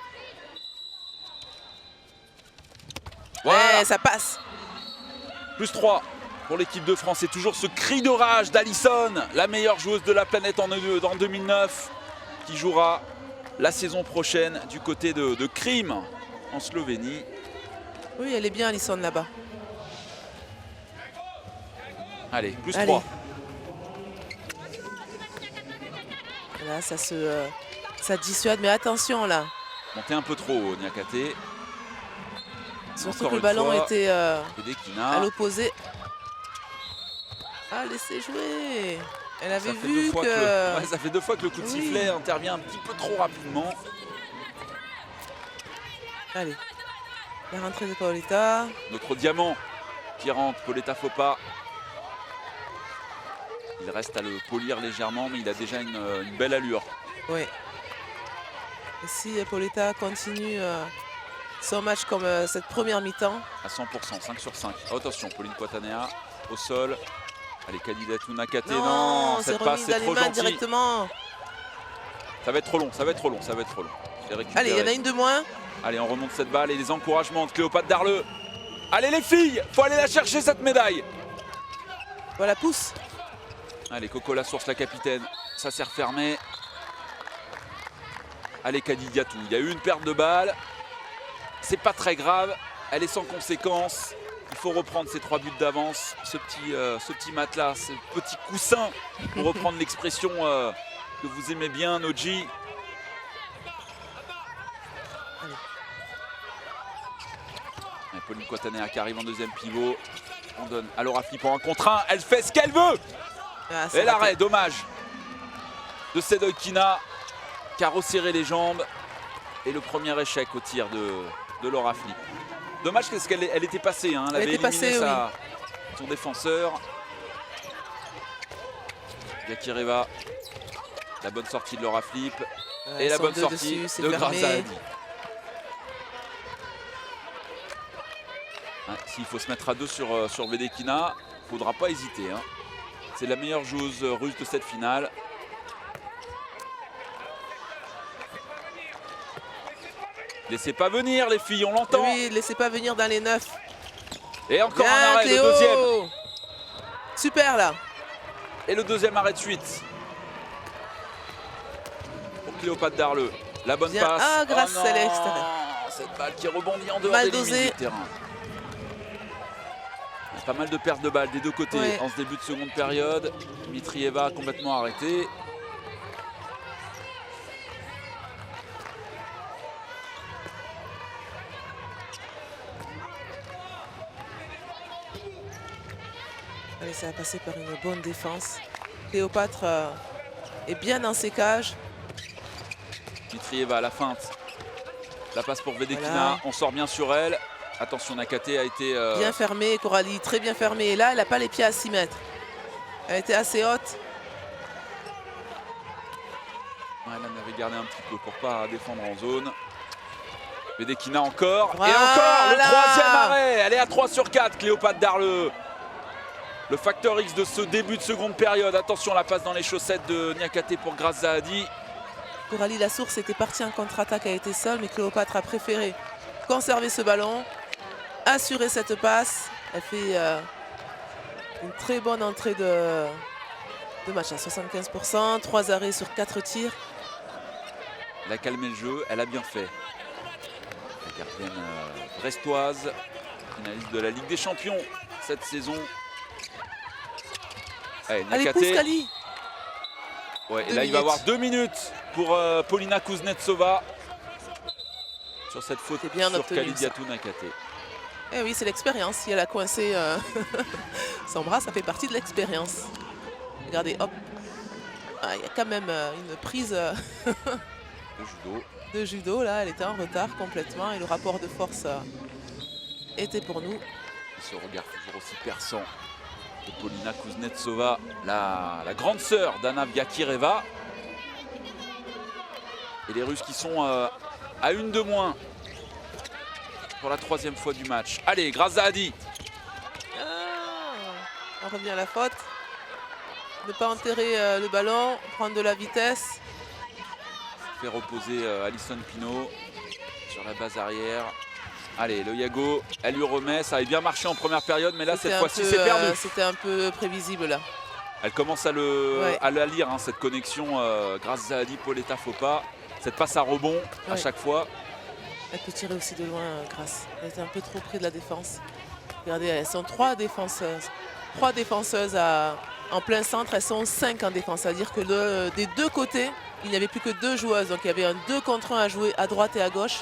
Voilà. Ouais, ça passe. Plus 3 pour l'équipe de France. Et toujours ce cri de rage d'Alison, la meilleure joueuse de la planète en 2009, qui jouera la saison prochaine du côté de Krim, en Slovénie. Oui, elle est bien, Alison, là-bas. Allez, plus Allez. 3. Là, ça dissuade, mais attention, là. Montez un peu trop haut, Niakate. Surtout Encore que le une ballon fois, était à Kina. l'opposé. Ah, laissez jouer. Elle avait Ça fait vu deux fois que... ouais, ça fait 2 fois que le coup de Oui. sifflet intervient un petit peu trop rapidement. Allez. La rentrée de Paoletta. Notre diamant qui rentre, Paoletta Fopa. Il reste à le polir légèrement, mais il a déjà une belle allure. Oui. Et si Paoletta continue son match comme cette première mi-temps, À 100%, 5 sur 5. Oh, attention, Pauline Quatanea au sol. Allez, Kalidatou Nakate. Non, c'est cette passe, remise c'est dans les trop mains gentil. directement. Ça va être trop long, ça va être trop long, ça va être trop long. Je vais récupérer. Allez, il y en a une de moins. Allez, on remonte cette balle et les encouragements de Cléopâtre Darleux. Allez les filles, faut aller la chercher cette médaille. Voilà, pousse. Allez, Coco Lasource, la capitaine. Ça s'est refermé. Allez, Kadidiatou. Il y a eu une perte de balle. C'est pas très grave. Elle est sans conséquence. Il faut reprendre ces 3 buts d'avance. Ce petit matelas, ce petit coussin, pour reprendre l'expression que vous aimez bien, Noji. Allez, Pauline Quatanea qui arrive en deuxième pivot. On donne à Laura Flip en 1 contre 1. Elle fait ce qu'elle veut. Ah, Et l'arrêt, dommage, de Sedoy Kina qui a resserré les jambes. Et le premier échec au tir de Laura Flip. Dommage parce qu'elle était passée, hein. Elle avait était éliminé passée, son défenseur. Yakireva, la bonne sortie de Laura Flip. Ouais, Et la sont bonne deux sortie dessus, c'est de fermé. Graza Hadi. Ouais, s'il faut se mettre à 2 sur Vedekina, il ne faudra pas hésiter, hein. C'est la meilleure joueuse russe de cette finale. Laissez pas venir les filles, on l'entend. Oui, laissez pas venir dans les 9. Et encore Bien, un arrêt, Cléo. le deuxième. Super là. Et le deuxième arrêt de suite. Pour Cléopâtre Darleux. La bonne Bien. passe. Ah, grâce non, à l'extérieur. cette balle qui rebondit en dehors Mal des limites dosé. du terrain. Pas mal de pertes de balles des deux côtés Ouais. en ce début de seconde période. Mitrieva complètement arrêté. Allez, ça va passer par une bonne défense. Cléopâtre est bien dans ses cages. Mitrieva à la feinte. La passe pour Vedekina. Voilà. On sort bien sur elle. Attention, Nakate a été... Bien fermée, Coralie, très bien fermée. Et là, elle n'a pas les pieds à 6 mètres. Elle était assez haute. Ouais, là, on avait gardé un petit peu pour pas défendre en zone. Vedekina encore. Voilà. Et encore le troisième arrêt. Elle est à 3 sur 4, Cléopâtre Darleux. Le facteur X de ce début de seconde période. Attention, la passe dans les chaussettes de Niakate pour Grace Zahadi. Coralie Lassource était partie en contre-attaque, a été seule, mais Cléopâtre a préféré conserver ce ballon, assurer cette passe. Elle fait une très bonne entrée de match à 75%, 3 arrêts sur 4 tirs. Elle a calmé le jeu, elle a bien fait. La gardienne brestoise, finaliste de la Ligue des Champions cette saison. Allez, Allez, Niakate. pousse Kali. Ouais, et 2 là, il va minutes. avoir 2 minutes pour Polina Kuznetsova sur cette faute C'est bien sur obtenu, Kalidiatou Niakate. Eh oui, c'est l'expérience. Si elle a coincé son bras, ça fait partie de l'expérience. Regardez, hop. Ah, il y a quand même une prise Le judo. de judo. Là, elle était en retard complètement et le rapport de force était pour nous. Ce regard toujours aussi perçant de Polina Kuznetsova, la grande sœur d'Anna Vyakireva. Et les Russes qui sont à 1 de moins pour la 3e fois du match. Allez, Grace Zahadi. On revient à la faute. Ne pas enterrer le ballon, prendre de la vitesse. Fait reposer Alison Pinault sur la base arrière. Allez, le Yago, elle lui remet. Ça avait bien marché en première période, mais là, cette fois-ci, c'est perdu. C'était un peu prévisible là. Elle commence à la lire, hein, cette connexion Grace Zahadi, Pauletta Fopa. Cette passe à rebond à Ouais. chaque fois. Elle peut tirer aussi de loin, Grace. Elle était un peu trop près de la défense. Regardez, elles sont 3 défenseuses. 3 défenseuses en plein centre. Elles sont 5 en défense. C'est-à-dire que des deux côtés, il n'y avait plus que 2 joueuses. Donc il y avait un 2 contre 1 à jouer à droite et à gauche.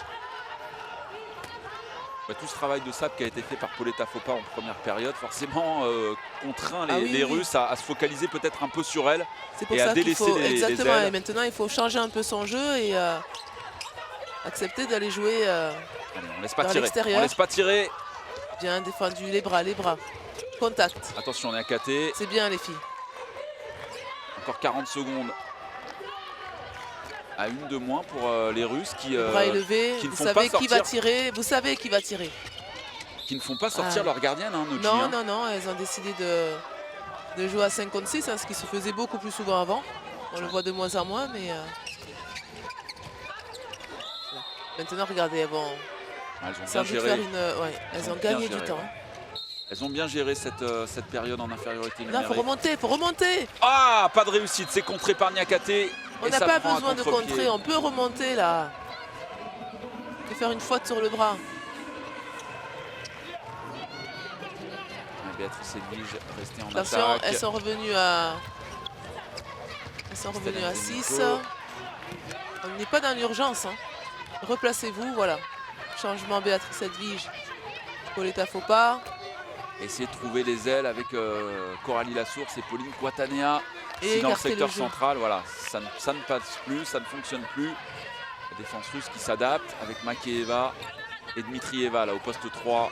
Bah, tout ce travail de sable qui a été fait par Pauletta Fopa en première période, forcément contraint les, Ah oui, les oui. Russes à se focaliser peut-être un peu sur elle. C'est pour Et à ça qu'il délaisser faut les exactement. ailes. Et maintenant, il faut changer un peu son jeu et accepter d'aller jouer Allez, on laisse pas Vers tirer. l'extérieur. On laisse pas tirer. bien défendu. Les bras. Contact. Attention, on est à KT. C'est bien les filles. Encore 40 secondes. À 1 de moins pour les Russes qui, Bras élevés. qui ne Vous font savez pas qui va sortir. tirer. Vous savez qui va tirer. Qui ne font pas sortir Ah. leur gardienne, hein, Noji, Non, hein. non, non. Elles ont décidé de jouer à 5 contre 6, hein, ce qui se faisait beaucoup plus souvent avant. On le voit de moins en moins, mais voilà. Maintenant, regardez, elles vont Ah, elles ont sans bien doute géré. faire elles ont bien gagné du géré, temps. ouais. Hein. Elles ont bien géré cette période en infériorité Là, numérique. il faut remonter. Ah, pas de réussite, c'est contré par Niakate. On et n'a ça pas prend un besoin de contre-pied. contrer, on peut remonter là. Et faire une faute sur le bras. Béatrice Edwige restée en Attention, attaque. elles sont revenues à 6. On n'est pas dans l'urgence. Hein. Replacez-vous, voilà. Changement Béatrice Edwige. Pauletta Fopa. Essayer de trouver les ailes avec Coralie Lassource et Pauline Kouatanea. Et Si dans le écarter secteur le jeu. central, voilà, ça ne passe plus, ça ne fonctionne plus. La défense russe qui s'adapte avec Makeeva et Dmitrieva là au poste 3.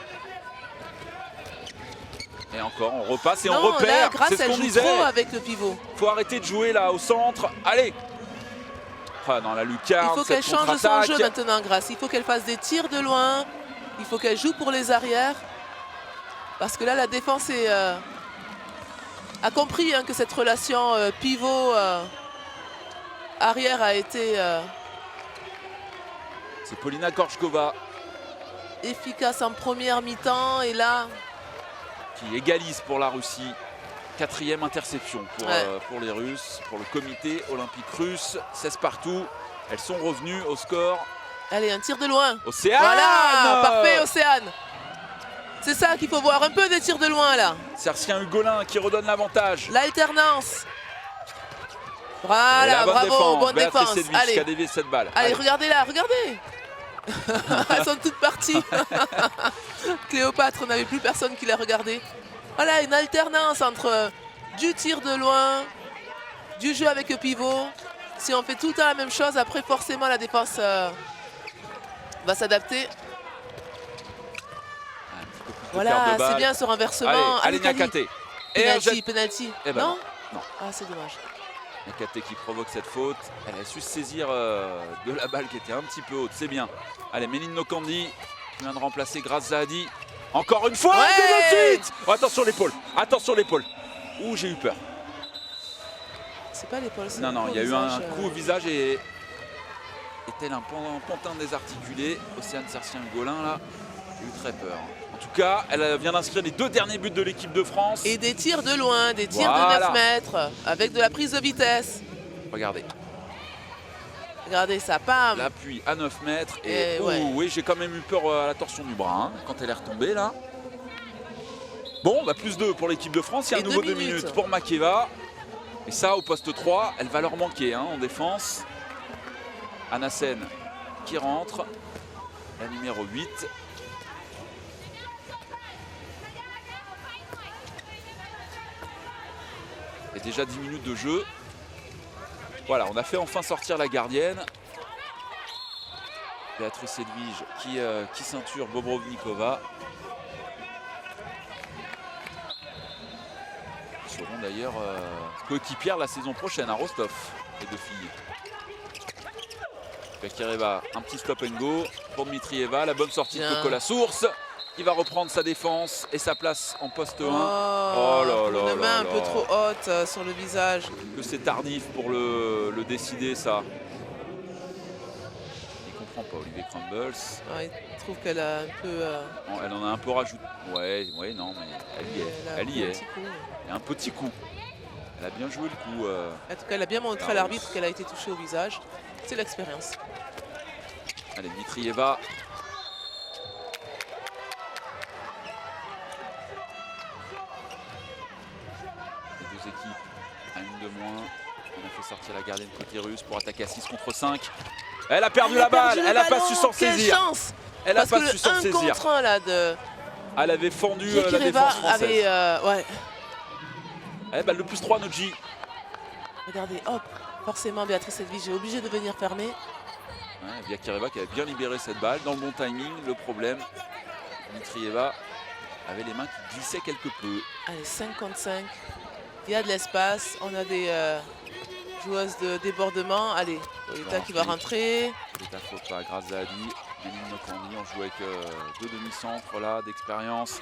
Et encore, on repasse et on Non, là, repère. Grace, C'est ce elle qu'on joue disait. trop avec le pivot. Faut arrêter de jouer là au centre. Allez. Ah, dans la lucarne. Il faut qu'elle cette change son contre-attaque. jeu maintenant, Grace. Il faut qu'elle fasse des tirs de loin. Il faut qu'elle joue pour les arrières. Parce que là, la défense a compris hein, que cette relation pivot-arrière a été C'est Polina Korchkova efficace en première mi-temps. Et là, qui égalise pour la Russie. 4e interception Ouais. pour les Russes, pour le comité olympique russe. 16 partout. Elles sont revenues au score. allez, un tir de loin. Océane. Voilà, parfait, Océane. C'est ça qu'il faut voir, un peu des tirs de loin là. Sercien Hugolin qui redonne l'avantage. L'alternance. Et Voilà, la bonne bravo, bonne Béatrice défense. Edwige qui a Allez, dévié cette balle. allez, regardez là, regardez. Elles sont toutes parties. Cléopâtre, n'avait plus personne qui la regardait. Voilà, une alternance entre du tir de loin, du jeu avec le pivot. Si on fait tout le temps la même chose, après forcément la défense va s'adapter. Un petit peu plus de Voilà, perte de c'est balle. bien ce renversement. Allez, Kali. Niakate. Et elle Penalty, jette. penalty. Eh ben non, non. Ah, c'est dommage. Nakate qui provoque cette faute. Elle a su se saisir de la balle qui était un petit peu haute. C'est bien. Allez, Méline Nokandi qui vient de remplacer Graziadi. Encore une fois, ouais, de suite. Oh, attention l'épaule. Attention l'épaule. Ouh, j'ai eu peur. C'est pas l'épaule. Non, non, il y a eu un coup au visage et tel un pantin désarticulé. Océane Sercien-Golin là. J'ai eu très peur. En tout cas, elle vient d'inscrire les 2 derniers buts de l'équipe de France. Et des tirs de loin, des tirs voilà, de 9 mètres, avec de la prise de vitesse. Regardez. Regardez ça, pam. L'appui à 9 mètres. Et ouais. oui, j'ai quand même eu peur à la torsion du bras hein, quand elle est retombée là. Bon, bah plus 2 pour l'équipe de France. Il y a un nouveau 2 minutes pour Makeva. Et ça, au poste 3, elle va leur manquer hein, en défense. Anna Sen qui rentre. La numéro 8. Et déjà 10 minutes de jeu. Voilà, on a fait enfin sortir la gardienne. Béatrice Edwige qui ceinture Bobrovnikova. Ils seront d'ailleurs coéquipières la saison prochaine à Rostov, les 2 filles. Bekireva, un petit stop and go pour Dmitrieva. La bonne sortie de Coco Lasource qui va reprendre sa défense et sa place en poste 1. Oh là là. Une main un peu trop haute sur le visage. Que c'est tardif pour le décider ça. Il comprend pas Olivier Crumbles. Ouais, il trouve qu'elle a un peu... Elle en a un peu rajouté. Ouais, non, mais elle y est. Elle y est. Il y a un petit coup. Elle a bien joué le coup. En tout cas, elle a bien montré à l'arbitre qu'elle a été touchée au visage. C'est l'expérience. Allez, Dmitrieva. Les 2 équipes à une de moins. On a fait sortir la gardienne côté russe pour attaquer à 6 contre 5. Elle a perdu la balle. Elle n'a pas su s'en saisir. Chance. Elle n'a pas su s'en saisir. Contre 1 là de... Elle avait fendu la défense française. ouais. Allez, balle de plus 3, Noji. Regardez, hop. Forcément, Béatrice Edwige est obligée de venir fermer. Ouais, Bekireva qui avait bien libéré cette balle dans le bon timing. Le problème, Dmitrieva avait les mains qui glissaient quelque peu. Allez, 55. Il y a de l'espace. On a des joueuses de débordement. Allez, Polita qui va rentrer. Polita faut pas, Graziadi, Méline Nokandi. On joue avec 2 demi-centres là d'expérience.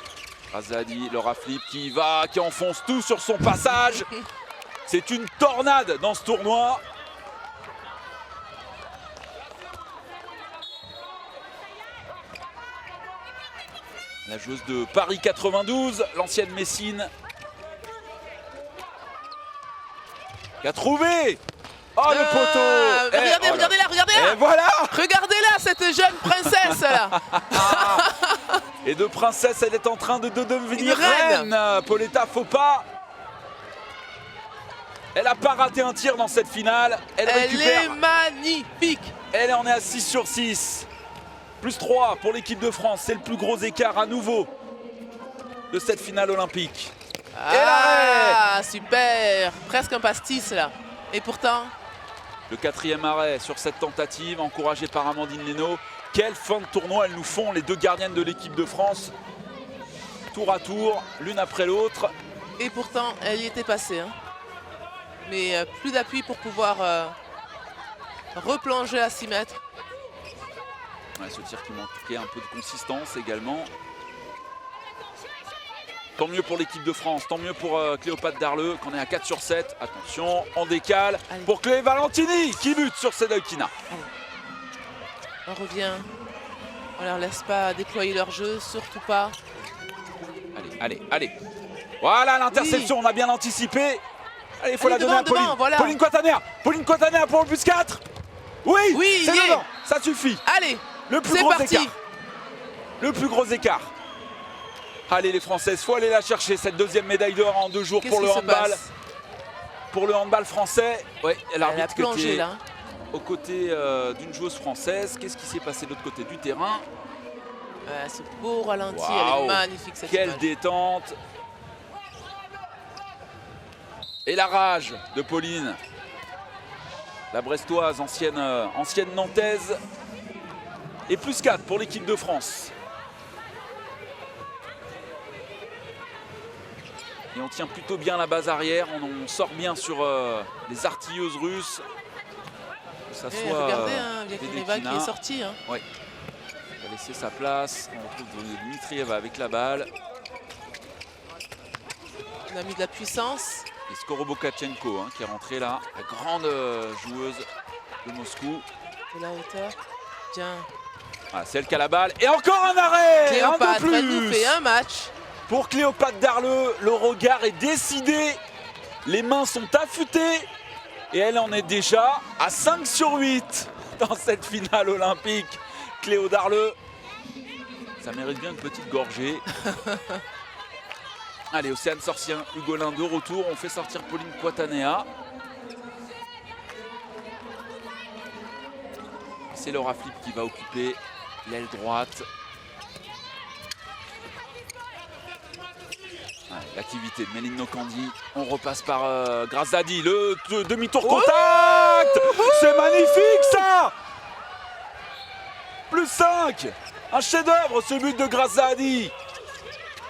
Graziadi, Laura Flip qui enfonce tout sur son passage. C'est une tornade dans ce tournoi. La joueuse de Paris 92, l'ancienne Messine. Qui a trouvé. Oh le poteau. Regardez-la, regardez-la. Et voilà. Regardez-la, cette jeune princesse là. Et de princesse, elle est en train de devenir reine. Poletta, faut pas. Elle n'a pas raté un tir dans cette finale. Elle récupère. Est magnifique. Elle en est à 6 sur 6. Plus 3 pour l'équipe de France. C'est le plus gros écart à nouveau de cette finale olympique. Ah, super. Presque un pastis là. Et pourtant... Le 4e arrêt sur cette tentative, encouragé par Amandine Leno. Quelle fin de tournoi elles nous font, les 2 gardiennes de l'équipe de France. Tour à tour, l'une après l'autre. Et pourtant, elle y était passée. Hein. Mais plus d'appui pour pouvoir replonger à 6 mètres. Ouais, ce tir qui manquait un peu de consistance également. Tant mieux pour l'équipe de France, tant mieux pour Cléopâtre Darleux, qu'on est à 4 sur 7. Attention, on décale. Allez. Pour Clé Valentini qui bute sur Sedokina. On revient. On leur laisse pas déployer leur jeu, surtout pas. Allez. Voilà l'interception, oui. On a bien anticipé. Allez, il faut la donner à Pauline. Voilà. Pauline Coitaner pour le plus 4. Oui, c'est dedans, ça suffit. Allez, le plus gros écart. Le plus gros écart. Allez les Françaises, faut aller la chercher, cette 2e médaille d'or en 2 jours pour le handball. Pour le handball français. Ouais, l'arbitre qui était là aux côtés d'une joueuse française. Qu'est-ce qui s'est passé de l'autre côté du terrain? Ce beau ralenti, elle est magnifique cette Quelle image. Détente. Et la rage de Pauline. La Brestoise, ancienne nantaise. Et plus 4 pour l'équipe de France. Et on tient plutôt bien la base arrière. On sort bien sur les artilleuses russes. Que ça soit regardez, Vedekina qui est sorti. Hein. Oui. Il va laisser sa place. On retrouve Dmitrieva avec la balle. On a mis de la puissance. Et Skorobokačenko qui est rentré là. La grande joueuse de Moscou. De la hauteur. Bien. Voilà, c'est elle qui a la balle. Et encore un arrêt. Cléopâtre, un de plus. elle nous fait un match. Pour Cléopâtre Darleux, le regard est décidé. Les mains sont affûtées. Et elle en est déjà à 5 sur 8 dans cette finale olympique. Cléo Darleux, ça mérite bien une petite gorgée. Allez, Océane Sorcien, Hugolin de retour. On fait sortir Pauline Poitanea. C'est Laura Flip qui va occuper l'aile droite. L'activité de Méline Nokandi. On repasse par Grazzadi. Le demi-tour contact. C'est magnifique ça. Plus 5. Un chef-d'œuvre ce but de Grazzadi.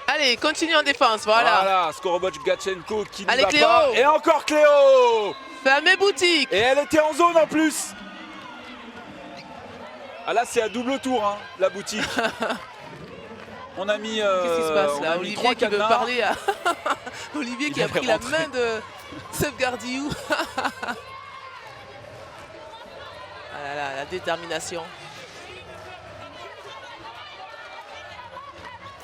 Allez, continue en défense, voilà. Voilà, Skorobokačenko qui ne Allez, va Cléo. pas. Et encore Cléo. Fermez boutique. Et elle était en zone en plus. Ah là c'est à double tour la boutique. On a mis qu'est-ce qui se passe là? Olivier qui veut parler à Olivier qui a pris la main de Seb Gardiou. Ah là là, la détermination.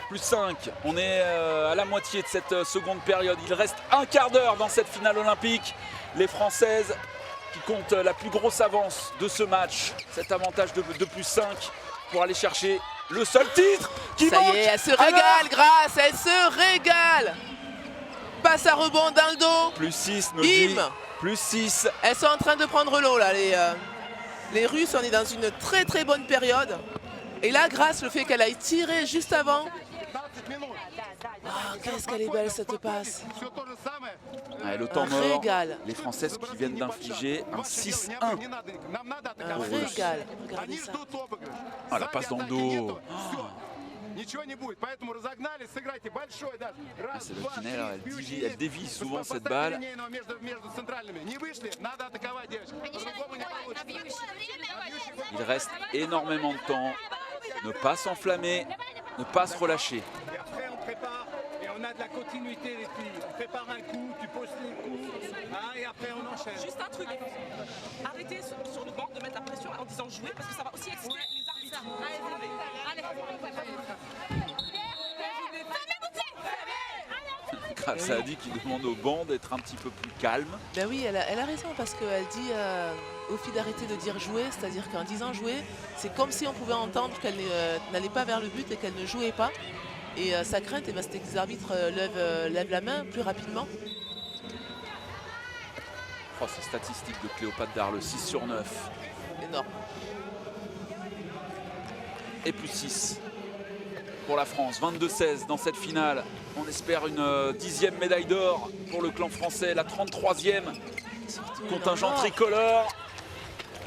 Plus 5, on est à la moitié de cette seconde période. Il reste un quart d'heure dans cette finale olympique. Les Françaises qui comptent la plus grosse avance de ce match. Cet avantage de plus 5 pour aller chercher le seul titre qui manque. Ça y est, elle se régale, Grace, elle se régale. Passe à rebond dans le dos. Plus 6, Noldi. Bim. Plus 6. Elles sont en train de prendre l'eau là, les Russes. On est dans une très très bonne période. Et là, Grace, le fait qu'elle aille tirer juste avant. Ah, qu'est-ce qu'elle est belle cette passe. Ouais, le temps Un mort. régal. Les Françaises qui viennent d'infliger un 6-1. Un régal. Regardez ça. Ah, la passe dans le dos. Ah, c'est le kiné, là. Elle dévie souvent cette balle. Il reste énormément de temps. Ne pas s'enflammer, ne pas se relâcher. Et après on prépare et on a de la continuité les filles. On prépare un coup, tu poses les coups, et après on enchaîne. Juste un truc, arrêtez sur le banc de mettre la pression en disant jouer parce que ça va aussi exciter les arbitres. Allez. Grazzadi qui demande au banc d'être un petit peu plus calme. Ben oui, elle a raison parce qu'elle dit aux filles d'arrêter de dire jouer, c'est-à-dire qu'en disant jouer, c'est comme si on pouvait entendre qu'elle n'allait pas vers le but et qu'elle ne jouait pas. Et sa crainte, c'était que les arbitres lèvent la main plus rapidement. Oh, ces statistiques de Cléopâtre Darleux, 6 sur 9. Énorme. Et plus 6 pour la France, 22-16 dans cette finale. On espère une 10e médaille d'or pour le clan français, la 33e. Contingent tricolore.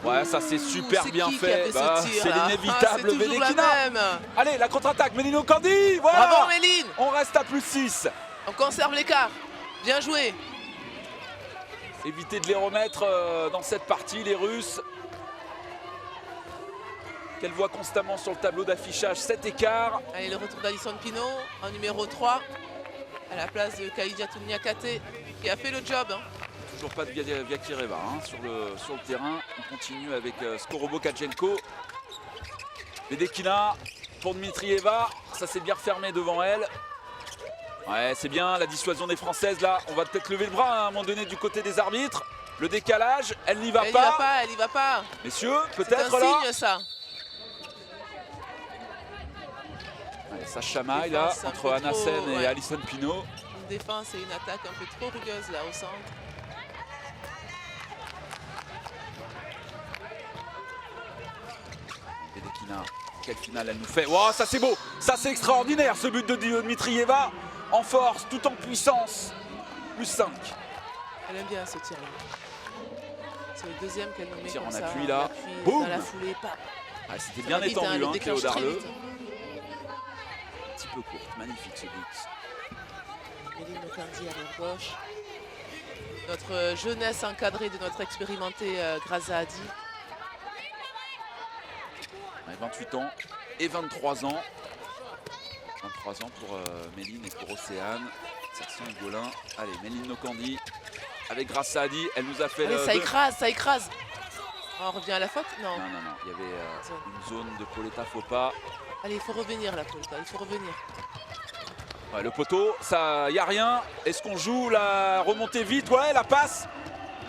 Ouais, ça c'est super bien fait. C'est l'inévitable Vedekina. Allez, la contre-attaque, Méline Nokandi. Voilà. Bravo Méline. On reste à plus 6. On conserve l'écart. Bien joué. Éviter de les remettre dans cette partie, les Russes. Qu'elle voit constamment sur le tableau d'affichage, cet écart. Allez, le retour d'Alison Pino en numéro 3. À la place de Kaidia Touniakate qui a fait le job. Toujours pas de Vyakireva sur le terrain. On continue avec Skorobokačenko. Vedekina pour Dmitrieva. Ça s'est bien refermé devant elle. Ouais, c'est bien la dissuasion des Françaises là. On va peut-être lever le bras à un moment donné du côté des arbitres. Le décalage, elle n'y va pas. Elle n'y va pas. Messieurs, peut-être là. C'est un signe ça. Allez, ça chamaille là entre Anna Sen et Alison Pino. Une défense et une attaque un peu trop rugueuse là au centre. Vedekina, quelle finale elle nous fait. Wow, ça c'est beau, ça c'est extraordinaire ce but de Dmitrieva. En force, tout en puissance. Plus 5. Elle aime bien ce tir là. C'est le deuxième qu'elle nous met Tir comme en ça. appui là. Dans la foulée, pas. Ah, c'était bien étendu, Cléo Darleux. Un petit peu courte, magnifique ce but. Méline Nokandi à l'air gauche. Notre jeunesse encadrée de notre expérimenté Graza Hadi. 28 ans et 23 ans. 23 ans pour Méline et pour Océane. Sersion et Golin. Allez, Méline Nokandi avec Graza Hadi. Elle nous a fait... Allez, ça écrase, ça écrase. On revient à la faute? Non. Non. Il y avait une zone de Pauletta faux pas. Allez, il faut revenir là, Pauletta. Il faut revenir. Ouais, le poteau, ça, y a rien. Est-ce qu'on joue la remontée vite? Ouais, la passe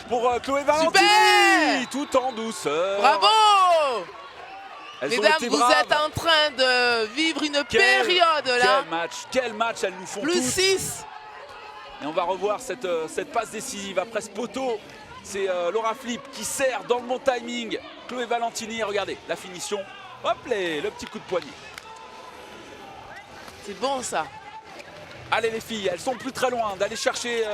pour Chloé Valentini. Super! Tout en douceur. Bravo! Elles ont Mesdames, été vous braves. êtes en train de vivre une période là. Quel match elles nous font Plus toutes. 6. Et on va revoir cette passe décisive après ce poteau. C'est Laura Flip qui sert dans le bon timing. Chloé Valentini, regardez la finition. Hop, le petit coup de poignet. C'est bon ça. Allez les filles, elles sont plus très loin d'aller chercher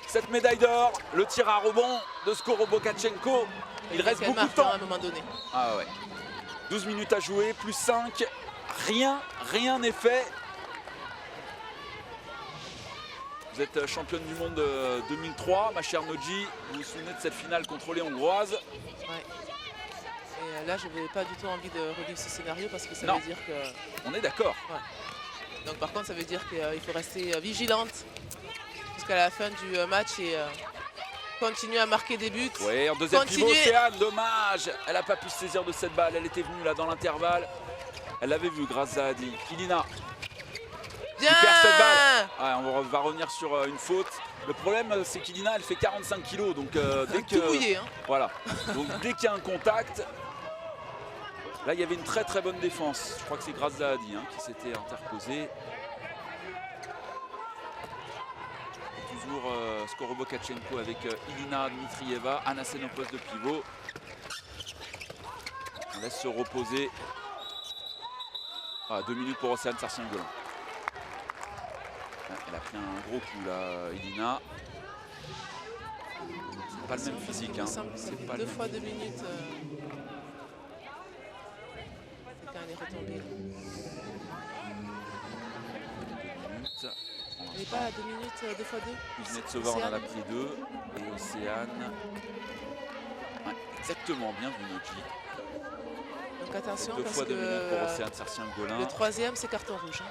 cette médaille d'or. Le tir à rebond de Skoro Bokachenko. Il reste beaucoup de temps. À un moment donné. Ah ouais. 12 minutes à jouer, plus 5. Rien n'est fait. Vous êtes championne du monde 2003, ma chère Noji. Vous vous souvenez de cette finale contre les Hongroises? Ouais. Et là, je n'avais pas du tout envie de revivre ce scénario parce que ça Non. veut dire que... On est d'accord. Ouais. Donc par contre, ça veut dire qu'il faut rester vigilante jusqu'à la fin du match et continuer à marquer des buts. Oui, en deuxième pivot, Océane, dommage. Elle n'a pas pu se saisir de cette balle. Elle était venue là dans l'intervalle. Elle l'avait vu, Graza Hadi. Kilina. Bien. Qui perd cette balle. Ouais, on va revenir sur une faute. Le problème, c'est qu'Ilina, elle fait 45 kilos. Donc dès que... Tout mouillé, hein. Voilà. Donc dès qu'il y a un contact... Là, il y avait une très bonne défense. Je crois que c'est Graza Hadi qui s'était interposé. Toujours Skoro Bokachenko avec Ilina Dmitrieva, Anasen au poste de pivot. On laisse se reposer. 2 minutes pour Océane Sarcien-Golin. Elle a pris un gros coup là, Ilina. C'est pas le même physique. C'est pas 2 fois 2 minutes. Quand elle est retombée. Elle n'est pas à 2 minutes, 2 fois 2. Kuznetsova en a pris 2. Et Océane. Ouais, exactement, bien vu Noji. Donc attention 2 parce fois 2 minutes pour que Océane Sarcien-Golin. le troisième, c'est carton rouge.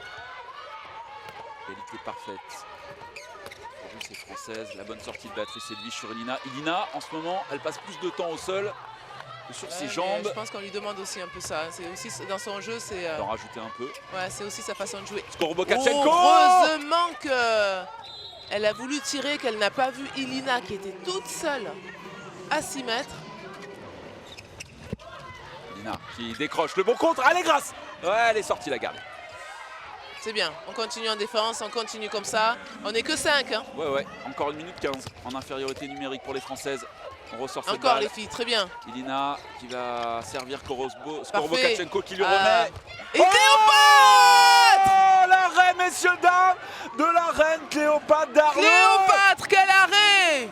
Qualité parfaite. C'est française. La bonne sortie de Béatrice Edwige sur Ilina. Ilina, en ce moment, elle passe plus de temps au sol que sur ses jambes. Je pense qu'on lui demande aussi un peu ça. C'est aussi dans son jeu, c'est. D'en rajouter un peu. Ouais, c'est aussi sa façon de jouer. Skoro Bokachenko. Heureusement qu'elle a voulu tirer, qu'elle n'a pas vu Ilina qui était toute seule à 6 mètres. Ilina qui décroche le bon contre. Allez, grâce. Ouais, elle est sortie la garde. C'est bien, on continue en défense, on continue comme ça. On n'est que 5. Hein. Ouais, encore 1 minute 15 en infériorité numérique pour les Françaises. On ressort cette encore balle. Les filles, très bien. Ilina qui va servir Skoro Bokachenko qui lui remet. Et Cléopâtre! Oh, l'arrêt, messieurs, dames, de la reine Cléopâtre d'Arleux. Cléopâtre, quel arrêt!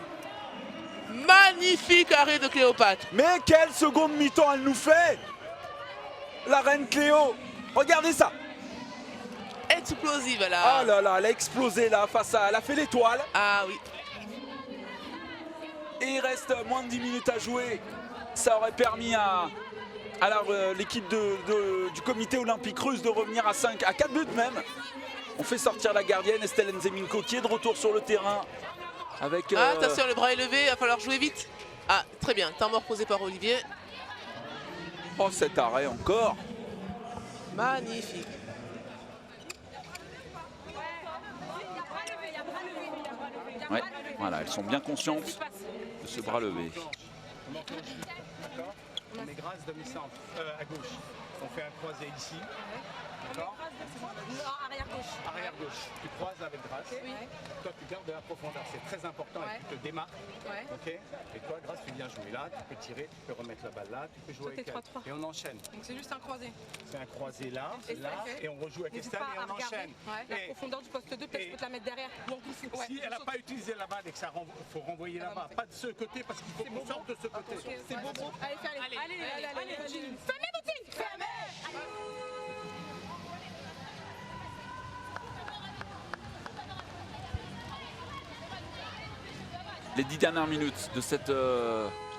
Magnifique arrêt de Cléopâtre. Mais quelle seconde mi-temps elle nous fait, la reine Cléo. Regardez ça. Explosive là. Ah là là, elle a explosé là face à... Elle a fait l'étoile. Ah oui. Et il reste moins de 10 minutes à jouer. Ça aurait permis à l'équipe du comité olympique russe de revenir à 4 buts même. On fait sortir la gardienne Estelle Nzeminko qui est de retour sur le terrain. Avec, attention, le bras est levé, il va falloir jouer vite. Ah, très bien, temps mort posé par Olivier. Oh, cet arrêt encore. Magnifique. Ouais, voilà, elles sont bien conscientes de ce bras levé. On met grâce demi-centre à gauche. On fait un croisé ici. D'accord? Arrière gauche. Arrière gauche. Tu croises avec grâce. Oui. Toi, tu gardes de la profondeur. C'est très important et tu te démarques. Ouais. Ok? Et toi, grâce, tu viens jouer là. Tu peux tirer, tu peux remettre la balle là. Tu peux jouer avec elle. 3-3. Et on enchaîne. Donc c'est juste un croisé. C'est un croisé là, Et là. ok. Et on rejoue avec N'hésite Estelle pas et à on regarder. enchaîne. Ouais. La Et profondeur du poste 2, peut-être je peux te la mettre derrière. Donc, ouais. si elle n'a pas utilisé la balle et que ça faut renvoyer là-bas, pas de ce côté parce qu'il faut qu'on sorte de ce côté. C'est beau. Allez, fais aller. Allez. Fermez, boutique. Fermez. les 10 dernières minutes de cette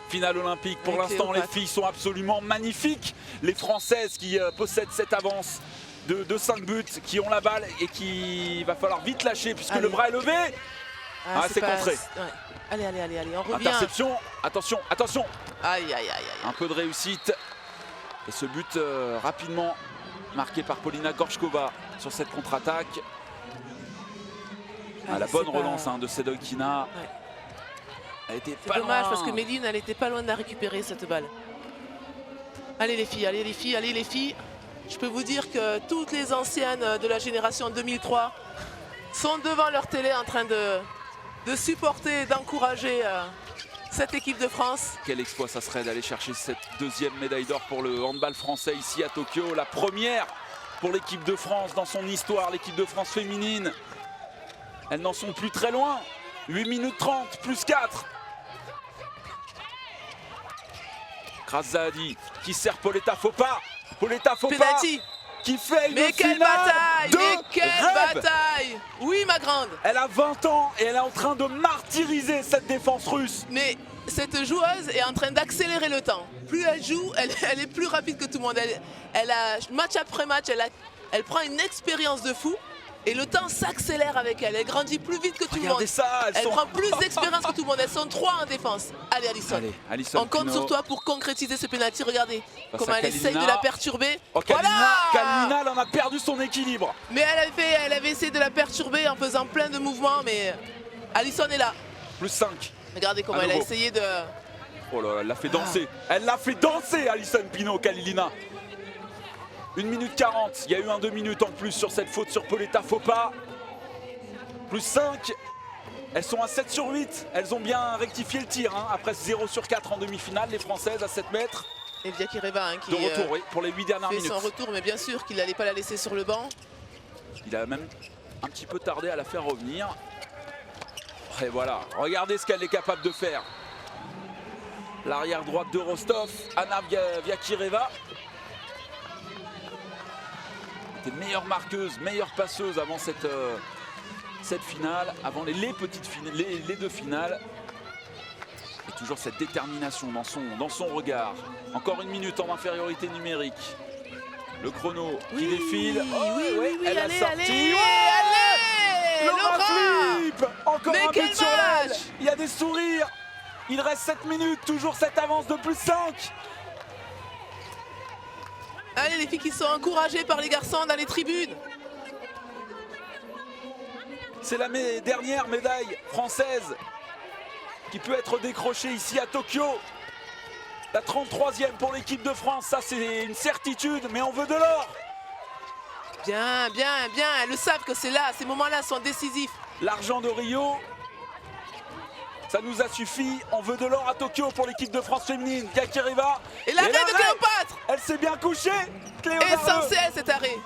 finale olympique. Pour Avec l'instant, les Cléopâtre. filles sont absolument magnifiques. Les Françaises qui possèdent cette avance de 5 buts, qui ont la balle et qui va falloir vite lâcher puisque Allez. le bras est levé. Ah, c'est contré. Ouais. Allez, on revient. Interception, attention, attention. Aïe. Un peu de réussite. Et ce but rapidement marqué par Polina Gorchkova sur cette contre-attaque. Ah, Allez, la bonne c'est pas- relance de Sedokina. Ouais. Elle était C'est pas dommage loin. parce que Méline, elle était pas loin de la récupérer cette balle. Allez les filles. Je peux vous dire que toutes les anciennes de la génération 2003 sont devant leur télé en train de supporter et d'encourager cette équipe de France. Quel exploit ça serait d'aller chercher cette deuxième médaille d'or pour le handball français ici à Tokyo. La première pour l'équipe de France dans son histoire, l'équipe de France féminine. Elles n'en sont plus très loin. 8 minutes 30, plus 4. Krazadi qui sert Pauletta Fopa. Pauletta Fopa Penalty. qui fait une Mais quelle finale bataille! de Mais quelle rêve. bataille! Oui, ma grande. Elle a 20 ans et elle est en train de martyriser cette défense russe. Mais cette joueuse est en train d'accélérer le temps. Plus elle joue, elle est plus rapide que tout le monde. Elle a, match après match, elle prend une expérience de fou. Et le temps s'accélère avec elle. Elle grandit plus vite que tout le Regardez monde. ça, elles Elle sont- prend plus d'expérience que tout le monde. Elles sont 3 en défense. Allez, Alisson. Allez, Alisson On compte Pino. sur toi pour concrétiser ce pénalty. Regardez Face comment à elle essaye Kalina. de la perturber. Oh, Kalina, Voilà. Kalina, elle en a perdu son équilibre. Mais elle avait essayé de la perturber en faisant plein de mouvements. Mais Alisson est là. Plus 5. Regardez comment À elle a nouveau. essayé de... Oh là là, elle l'a fait danser. Elle l'a fait danser, Alisson Pino, Kalilina. 1 minute 40. Il y a eu un 2 minutes en plus sur cette faute sur Pauletta Fopa. Plus 5. Elles sont à 7 sur 8. Elles ont bien rectifié le tir. Après 0 sur 4 en demi-finale, les Françaises à 7 mètres. Et Viakireva qui De retour, oui, pour les 8 dernières fait minutes. son retour. Mais bien sûr qu'il n'allait pas la laisser sur le banc. Il a même un petit peu tardé à la faire revenir. Et voilà, regardez ce qu'elle est capable de faire. L'arrière droite de Rostov, Anna Viakireva. Elle était meilleure marqueuse, meilleure passeuse avant cette finale, avant les petites finales, les 2 finales. Et toujours cette détermination dans son regard. Encore 1 minute en infériorité numérique. Le chrono qui défile. Oh, ouais, elle a allez, sorti. allez, Ouais, allez, Laura Laura. Flip. Encore Mais un quel but sur match. l'aile. Il y a des sourires. Il reste 7 minutes, toujours cette avance de plus 5. Allez, les filles qui sont encouragées par les garçons dans les tribunes. C'est la dernière médaille française qui peut être décrochée ici à Tokyo. La 33e pour l'équipe de France, ça c'est une certitude, mais on veut de l'or. Bien. Elles le savent que c'est là, ces moments-là sont décisifs. L'argent de Rio, ça nous a suffi. On veut de l'or à Tokyo pour l'équipe de France féminine. Viakireva. Et l'arrêt de Cléopâtre. Elle s'est bien couchée. Cléo Essentiel cet arrêt.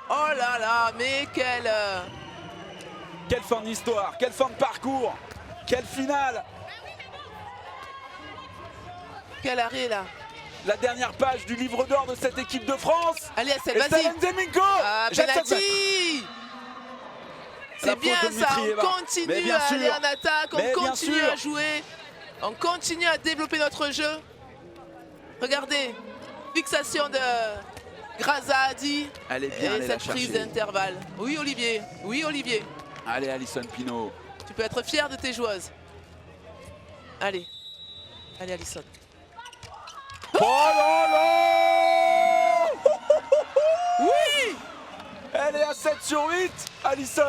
Oh là là, mais quel... Quelle fin d'histoire, quelle fin de parcours, quelle finale. Quel arrêt là. La dernière page du livre d'or de cette équipe de France. Allez, Et Estelle, vas-y. Stellen Zeminko. Ah, Jette cette balle. penalty. La C'est bien faute de ça, Dmitri Eva. on Mais continue bien à aller sûr. en attaque, Mais on bien continue sûr. à jouer, on continue à développer notre jeu. Regardez, fixation de Grazadi Elle est bien et allée la cette prise chercher. d'intervalle. Oui Olivier, Allez Alisson Pino. tu peux être fier de tes joueuses. Allez Alisson. Oh là là. Oui, Elle est à 7 sur 8, Alisson.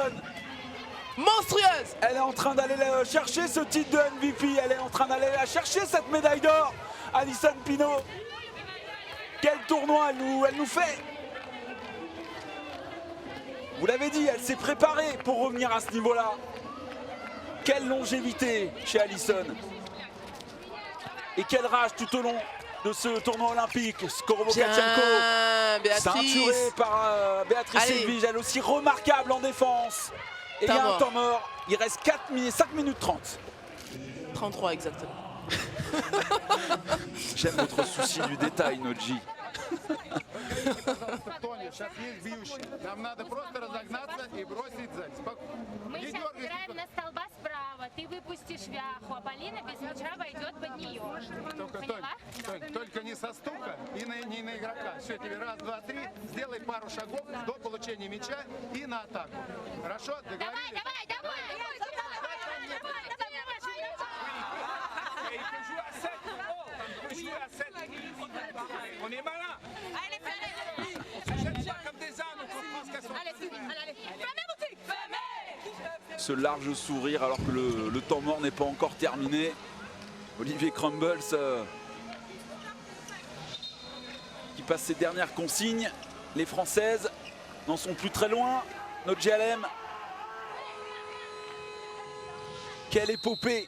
monstrueuse. Elle est en train d'aller chercher ce titre de MVP. Elle est en train d'aller la chercher cette médaille d'or. Alisson Pino. Quel tournoi elle nous fait. Vous l'avez dit, elle s'est préparée pour revenir à ce niveau-là. Quelle longévité chez Alisson. Et quelle rage tout au long de ce tournoi olympique. Skorovo-Kachenko, Bien, ceinturée Béatrice. par Béatrice Allez. Edwige, elle aussi remarquable en défense. Et il y a Temps un mort. temps mort. Il reste 5 minutes 30. 33 exactement. J'aime votre souci du détail, Noji. Пожалуйста, Тоня, сейчас есть бьющий. Нам надо просто разогнаться и бросить сзади. Мы Не сейчас дергайся. играем на столба справа. Ты выпустишь вяху, а Полина без мяча войдет под нее. Только, Поняла? Тонь, только не со стука и не на игрока. Все, тебе раз, два, три. Сделай пару шагов до получения мяча и на атаку. Хорошо? Давай, Договорились? давай, давай! Et il peut jouer à 7. Il peut jouer à 7. On est malin. On se jette pas comme des ânes. On pense qu'elles sont... Ce large sourire alors que le temps mort n'est pas encore terminé. Olivier Crumbles qui passe ses dernières consignes. Les Françaises n'en sont plus très loin. Notre GLM. Quelle épopée.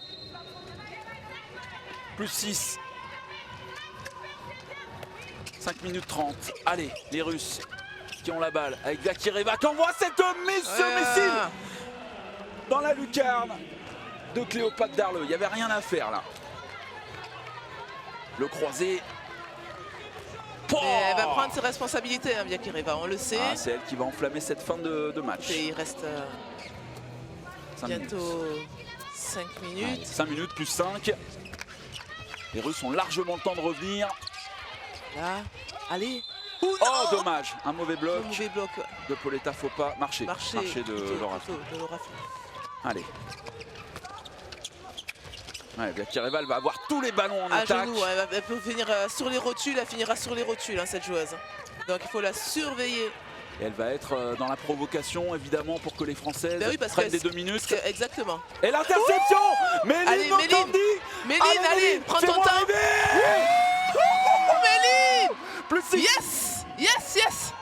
Plus 6. 5 minutes 30. Allez, les Russes qui ont la balle avec Zakireva qui envoie cette missile dans la lucarne de Cléopâtre Darleux. Il n'y avait rien à faire là. Le croisé. Et elle va prendre ses responsabilités, hein, Zakireva, on le sait. Ah, c'est elle qui va enflammer cette fin de match. Et il reste 5 minutes. bientôt 5 minutes. 5 minutes plus 5. Les Russes ont largement le temps de revenir. Là, allez. Oh, dommage. Un mauvais bloc Le mauvais bloc. de Pauletta. Faut pas marcher. Marché de Laura Fleur. de Laura Fleur. Allez. Ouais, Zakireva, elle va avoir tous les ballons en À attaque. genoux, elle peut finir sur les rotules, elle finira sur les rotules, hein, cette joueuse. Donc il faut la surveiller. Et elle va être dans la provocation, évidemment, pour que les Françaises Ben oui, parce prennent que- des 2 minutes. Exactement. Et l'interception. Méline Allez, Méline. Nokandi. Méline, allez, prends ton fais-moi temps. rêver. Méline! Plus 6. Yes! Yes, yes!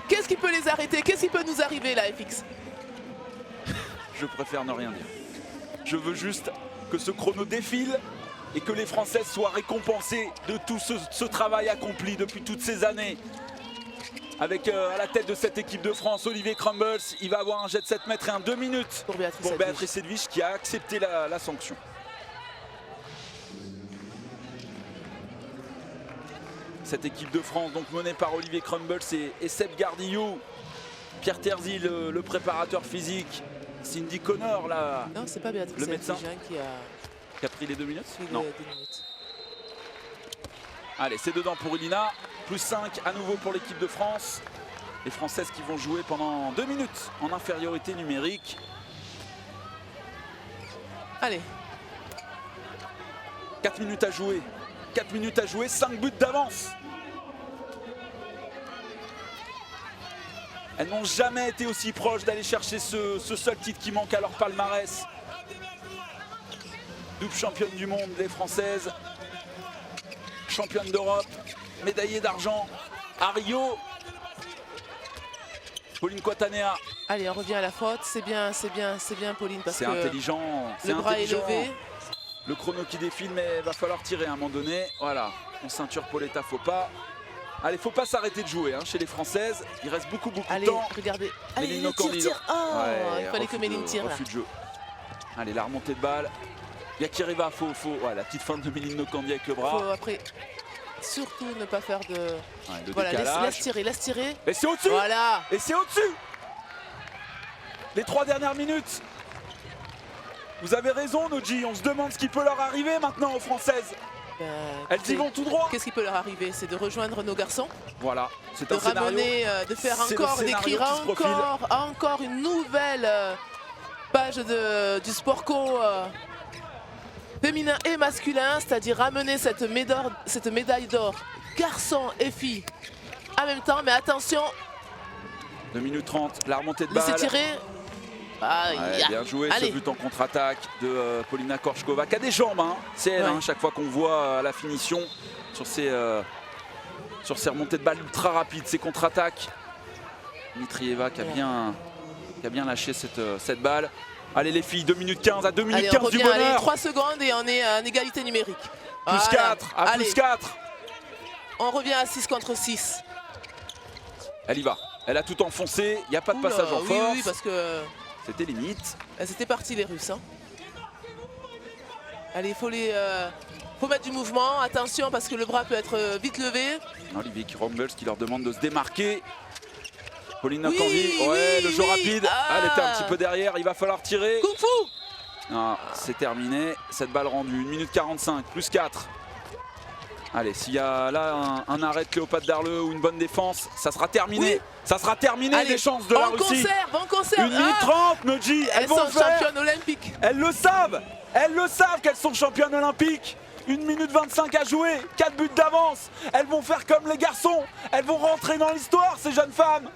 Qu'est-ce qui peut les arrêter? Qu'est-ce qui peut nous arriver là, FX? Je préfère ne rien dire. Je veux juste que ce chrono défile et que les Françaises soient récompensées de tout ce travail accompli depuis toutes ces années. Avec à la tête de cette équipe de France, Olivier Crumbles, il va avoir un jet de 7 mètres et un 2 minutes Pour Béatrice pour Edwige. Béatrice Edwige qui a accepté la sanction. Cette équipe de France, donc menée par Olivier Crumbles et Seb Gardillou, Pierre Terzi, le préparateur physique, Cindy Connor, là, Non, c'est pas Béatrice Le médecin. Edwige, hein, qui a pris les 2 minutes. qui a suivi Non. les 2 minutes. Allez, c'est dedans pour Elina. Plus 5 à nouveau pour l'équipe de France. Les Françaises qui vont jouer pendant 2 minutes en infériorité numérique. Allez, 4 minutes à jouer. 4 minutes à jouer, 5 buts d'avance. Elles n'ont jamais été aussi proches d'aller chercher ce seul titre qui manque à leur palmarès. Double championne du monde, les Françaises. Championne d'Europe, médaillée d'argent à Rio. Pauline Quatanea, allez, on revient à la faute. C'est bien, Pauline, parce c'est que intelligent. le C'est bras intelligent. est levé. Le chrono qui défile, mais il va falloir tirer à un moment donné. Voilà, on ceinture Pauletta, faut pas. Allez, faut pas s'arrêter de jouer hein, chez les Françaises. Il reste beaucoup de Allez, temps. regardez. Allez, Méline le tir, Nokandi. tire. Oh, Ouais, il fallait que refus Méline de- tire là. refus de jeu. Allez, la remontée de balle. Zakireva, faut. Ouais, la petite fin de Méline Nokandi avec le bras. Faut après surtout ne pas faire de. Ouais, de Voilà, décalage. laisse tirer. Et c'est au-dessus. Voilà. Et c'est au-dessus. Les 3 dernières minutes. Vous avez raison, Noji. On se demande ce qui peut leur arriver maintenant aux Françaises. Ben, Elles y écoutez, vont tout droit. Qu'est-ce qui peut leur arriver? C'est de rejoindre nos garçons, Voilà, c'est de un scénario. ramener, de faire C'est le encore, scénario d'écrire qui se profile. encore une nouvelle page du sport co féminin et masculin, c'est-à-dire ramener cette médaille d'or garçons et filles en même temps. Mais attention, 2 minutes 30, la remontée de laissez balle. tirer. Ah, Ouais, ya. bien joué Allez. ce but en contre-attaque de Polina Korchkova qui a des jambes, hein. C'est elle, Ouais. hein, chaque fois qu'on voit la finition sur ces remontées de balle ultra rapides, ces contre-attaques. Mitrieva qui a bien lâché cette balle. Allez les filles, 2 minutes 15 à 2 minutes Allez, on 15 du revient, allez, bonheur. 3 secondes et on est en égalité numérique. Plus Voilà. 4, à Allez, plus 4. on revient à 6 contre 6. Elle y va. Elle a tout enfoncé, il n'y a pas de Oula, passage en oui, force. oui, parce que C'était limite. c'était parti les Russes. Hein. Allez, il faut Faut mettre du mouvement, attention parce que le bras peut être vite levé. Olivier Rumbles qui leur demande de se démarquer. Pauline Oui, Nkondi, ouais, oui, le jeu oui. rapide. Ah. Elle était un petit peu derrière, il va falloir tirer. Kung Fu. Non, c'est terminé. Cette balle rendue, 1 minute 45, plus 4. Allez, s'il y a là un arrêt de Cléopâtre Darleux ou une bonne défense, ça sera terminé. Oui. Ça sera terminé. Allez, les chances de la Russie. on conserve. 1 minute 30, Noji, elles Elles vont sont le faire. championnes olympiques. Elles le savent. Elles le savent qu'elles sont championnes olympiques. 1 minute 25 à jouer, 4 buts d'avance. Elles vont faire comme les garçons. Elles vont rentrer dans l'histoire, ces jeunes femmes.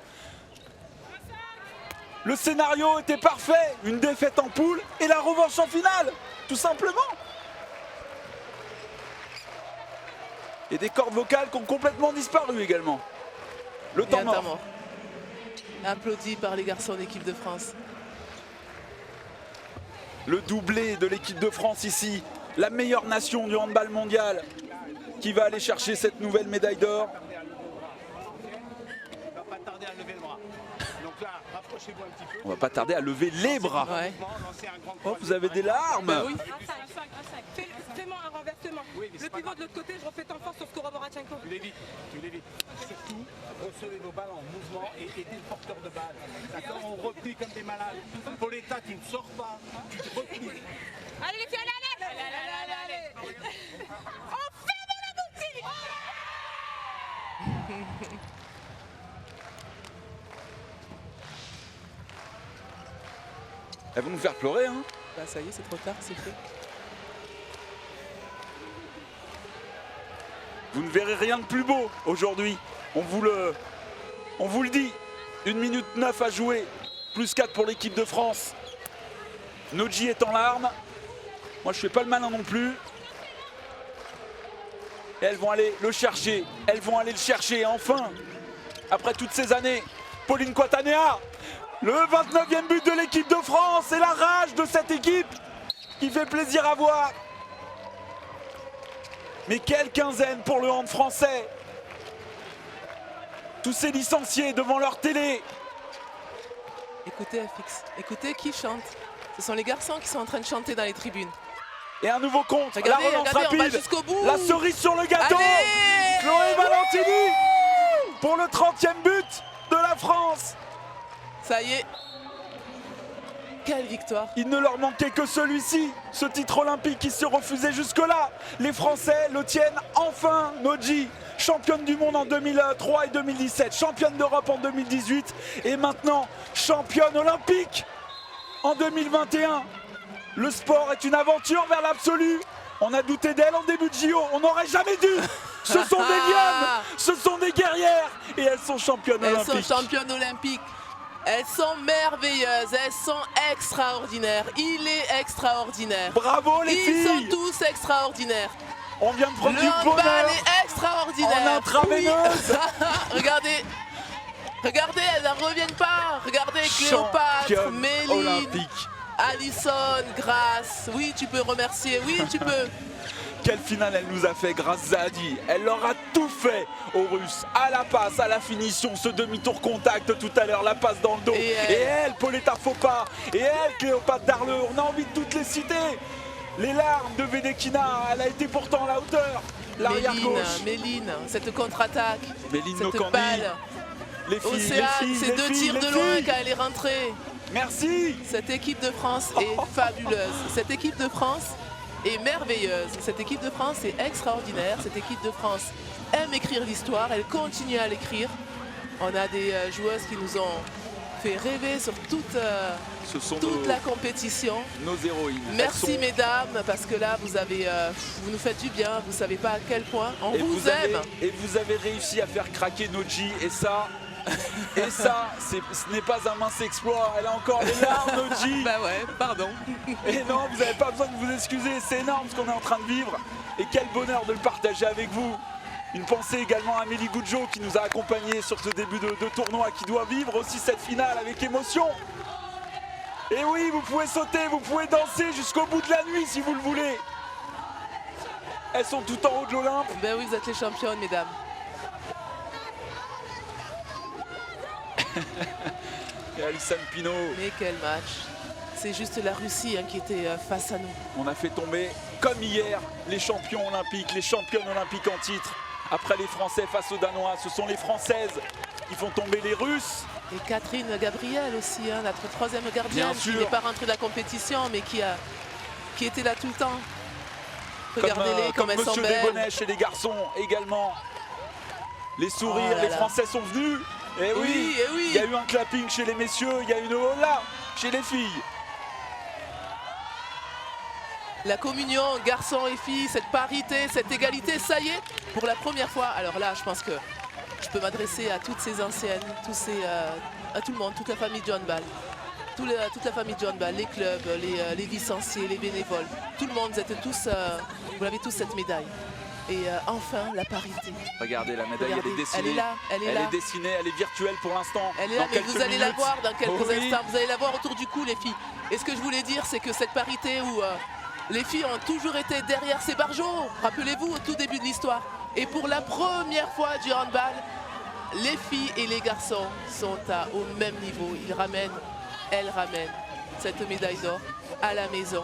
Le scénario était parfait. Une défaite en poule et la revanche en finale. Tout simplement. Et des cordes vocales qui ont complètement disparu également. Le temps mort. Applaudi par les garçons d'équipe de France. Le doublé de l'équipe de France ici. La meilleure nation du handball mondial qui va aller chercher cette nouvelle médaille d'or. On va pas tarder à lever le bras. Donc là, rapprochez-vous un petit peu. On va pas tarder à lever les bras. Ouais. Lancez un grand Oh, vous avez des larmes. Bah oui. Fais-moi un renversement. Oui, mais c'est Le pas pivot grave. de l'autre côté, je refais temps fort sur Skoroborachenko. Tu l'évites, tu l'évites. Surtout, recevez vos balles en mouvement et aidez le porteur de balle. D'accord? On replie comme des malades. Pauletta, tu ne sors pas, tu te replies. Allez les filles, allez. On ferme la boutique. Elles vont nous faire pleurer, hein. Bah ça y est, c'est trop tard, c'est fait. Vous ne verrez rien de plus beau aujourd'hui. On vous le dit. 1 minute 9 à jouer. Plus 4 pour l'équipe de France. Noji est en larmes. Moi, je fais pas le malin non plus. Et elles vont aller le chercher. Elles vont aller le chercher. Enfin, après toutes ces années, Pauline Quatanea, le 29e but de l'équipe de France. Et la rage de cette équipe qui fait plaisir à voir. Mais quelle quinzaine pour le hand français. Tous ces licenciés devant leur télé. Écoutez FX, écoutez qui chante. Ce sont les garçons qui sont en train de chanter dans les tribunes. Et un nouveau compte. Regardez, la relance regardez, on va rapide. jusqu'au bout. La cerise sur le gâteau. Allez, Chloé Valentini pour le 30e but de la France. ça y est. Quelle victoire. Il ne leur manquait que celui-ci, ce titre olympique qui se refusait jusque-là. Les Français le tiennent enfin. Noji, championne du monde en 2003 et 2017, championne d'Europe en 2018 et maintenant championne olympique en 2021. Le sport est une aventure vers l'absolu. On a douté d'elle en début de JO, on n'aurait jamais dû. Ce sont des lionnes, ce sont des guerrières et elles sont championnes Elles olympiques. sont championnes olympiques. Elles sont merveilleuses, elles sont extraordinaires. Il est extraordinaire. Bravo les Ils filles. sont tous extraordinaires. On vient de prendre Le du handball bonheur est extraordinaire. en intraveineuse. Oui. Regardez, elles n'en reviennent pas. Regardez, Cléopâtre, Championne Méline, olympique. Alison, Grace. Oui, tu peux remercier. Oui, tu peux. Quelle finale elle nous a fait grâce Zadi. Elle leur a tout fait aux Russes. À la passe, à la finition, ce demi-tour contact tout à l'heure, la passe dans le dos. Et elle, Pauletta Fopa. Et elle, Cléopâtre Darleux. On a envie de toutes les citer. Les larmes de Vedekina, elle a été pourtant à la hauteur. L'arrière gauche. Méline, cette contre-attaque, Méline cette Nokandi. balle. Les filles, Océane, les filles, ces les deux filles, tirs les de loin filles. quand elle est rentrée. Merci. Cette équipe de France est fabuleuse. Cette équipe de France est merveilleuse. Cette équipe de France est extraordinaire. Cette équipe de France aime écrire l'histoire. Elle continue à l'écrire. On a des joueuses qui nous ont fait rêver sur toute Ce sont la compétition. nos héroïnes. Merci Elles sont- mesdames, parce que là vous nous faites du bien. Vous savez pas à quel point on vous aime. vous avez réussi à faire craquer Noji et ça, ce n'est pas un mince exploit. Elle a encore les larmes, Noji. Bah ouais, pardon. Et non, vous n'avez pas besoin de vous excuser. C'est énorme ce qu'on est en train de vivre. Et quel bonheur de le partager avec vous. Une pensée également à Amélie Goudzo qui nous a accompagnés sur ce début de tournoi, qui doit vivre aussi cette finale avec émotion. Et oui, vous pouvez sauter, vous pouvez danser jusqu'au bout de la nuit si vous le voulez. Elles sont tout en haut de l'Olympe. Ben oui, vous êtes les championnes, mesdames. Et Alissane Pinault. Mais quel match. C'est juste la Russie qui était face à nous. On a fait tomber, comme hier, les champions olympiques, les championnes olympiques en titre. Après les Français face aux Danois, ce sont les Françaises qui font tomber les Russes. Et Catherine Gabriel aussi, notre troisième gardienne, qui n'est pas rentrée de la compétition, mais qui était là tout le temps. Regardez-les comme elles sont Monsieur belles. Desbonnets chez les garçons également. Les sourires, les Français sont venus. Et oui, il y a eu un clapping chez les messieurs, il y a une hola chez les filles. La communion, garçons et filles, cette parité, cette égalité, ça y est, pour la première fois. Alors là, je pense que je peux m'adresser à toutes ces anciennes, à tout le monde, toute la famille du handball. Toute la famille du handball, les clubs, les licenciés, les bénévoles. Tout le monde, vous avez tous cette médaille. Et enfin, la parité. Regardez, la médaille, elle est dessinée. Elle est là, elle est dessinée, elle est virtuelle pour l'instant. Elle est là, mais vous allez la voir dans quelques Oui. instants. Vous allez la voir autour du cou, les filles. Et ce que je voulais dire, c'est que cette parité où les filles ont toujours été derrière ces barjots, rappelez-vous, au tout début de l'histoire. Et pour la première fois du handball, les filles et les garçons sont au même niveau. Elles ramènent cette médaille d'or à la maison.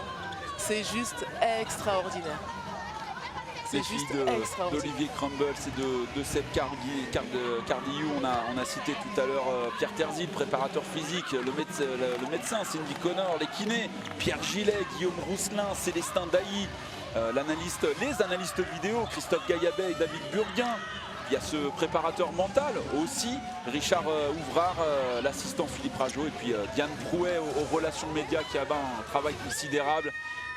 C'est juste extraordinaire. Les filles d'Olivier Crumbles et de Seb Cardiou. On a cité tout à l'heure Pierre Terzi, le préparateur physique, le médecin Cindy Connor, les kinés, Pierre Gillet, Guillaume Rousselin, Célestin Dailly, les analystes vidéo, Christophe Gaillabet et David Burguin. Il y a ce préparateur mental aussi, Richard Ouvrard, l'assistant Philippe Rageot, et puis Diane Prouet aux relations médias qui a un travail considérable,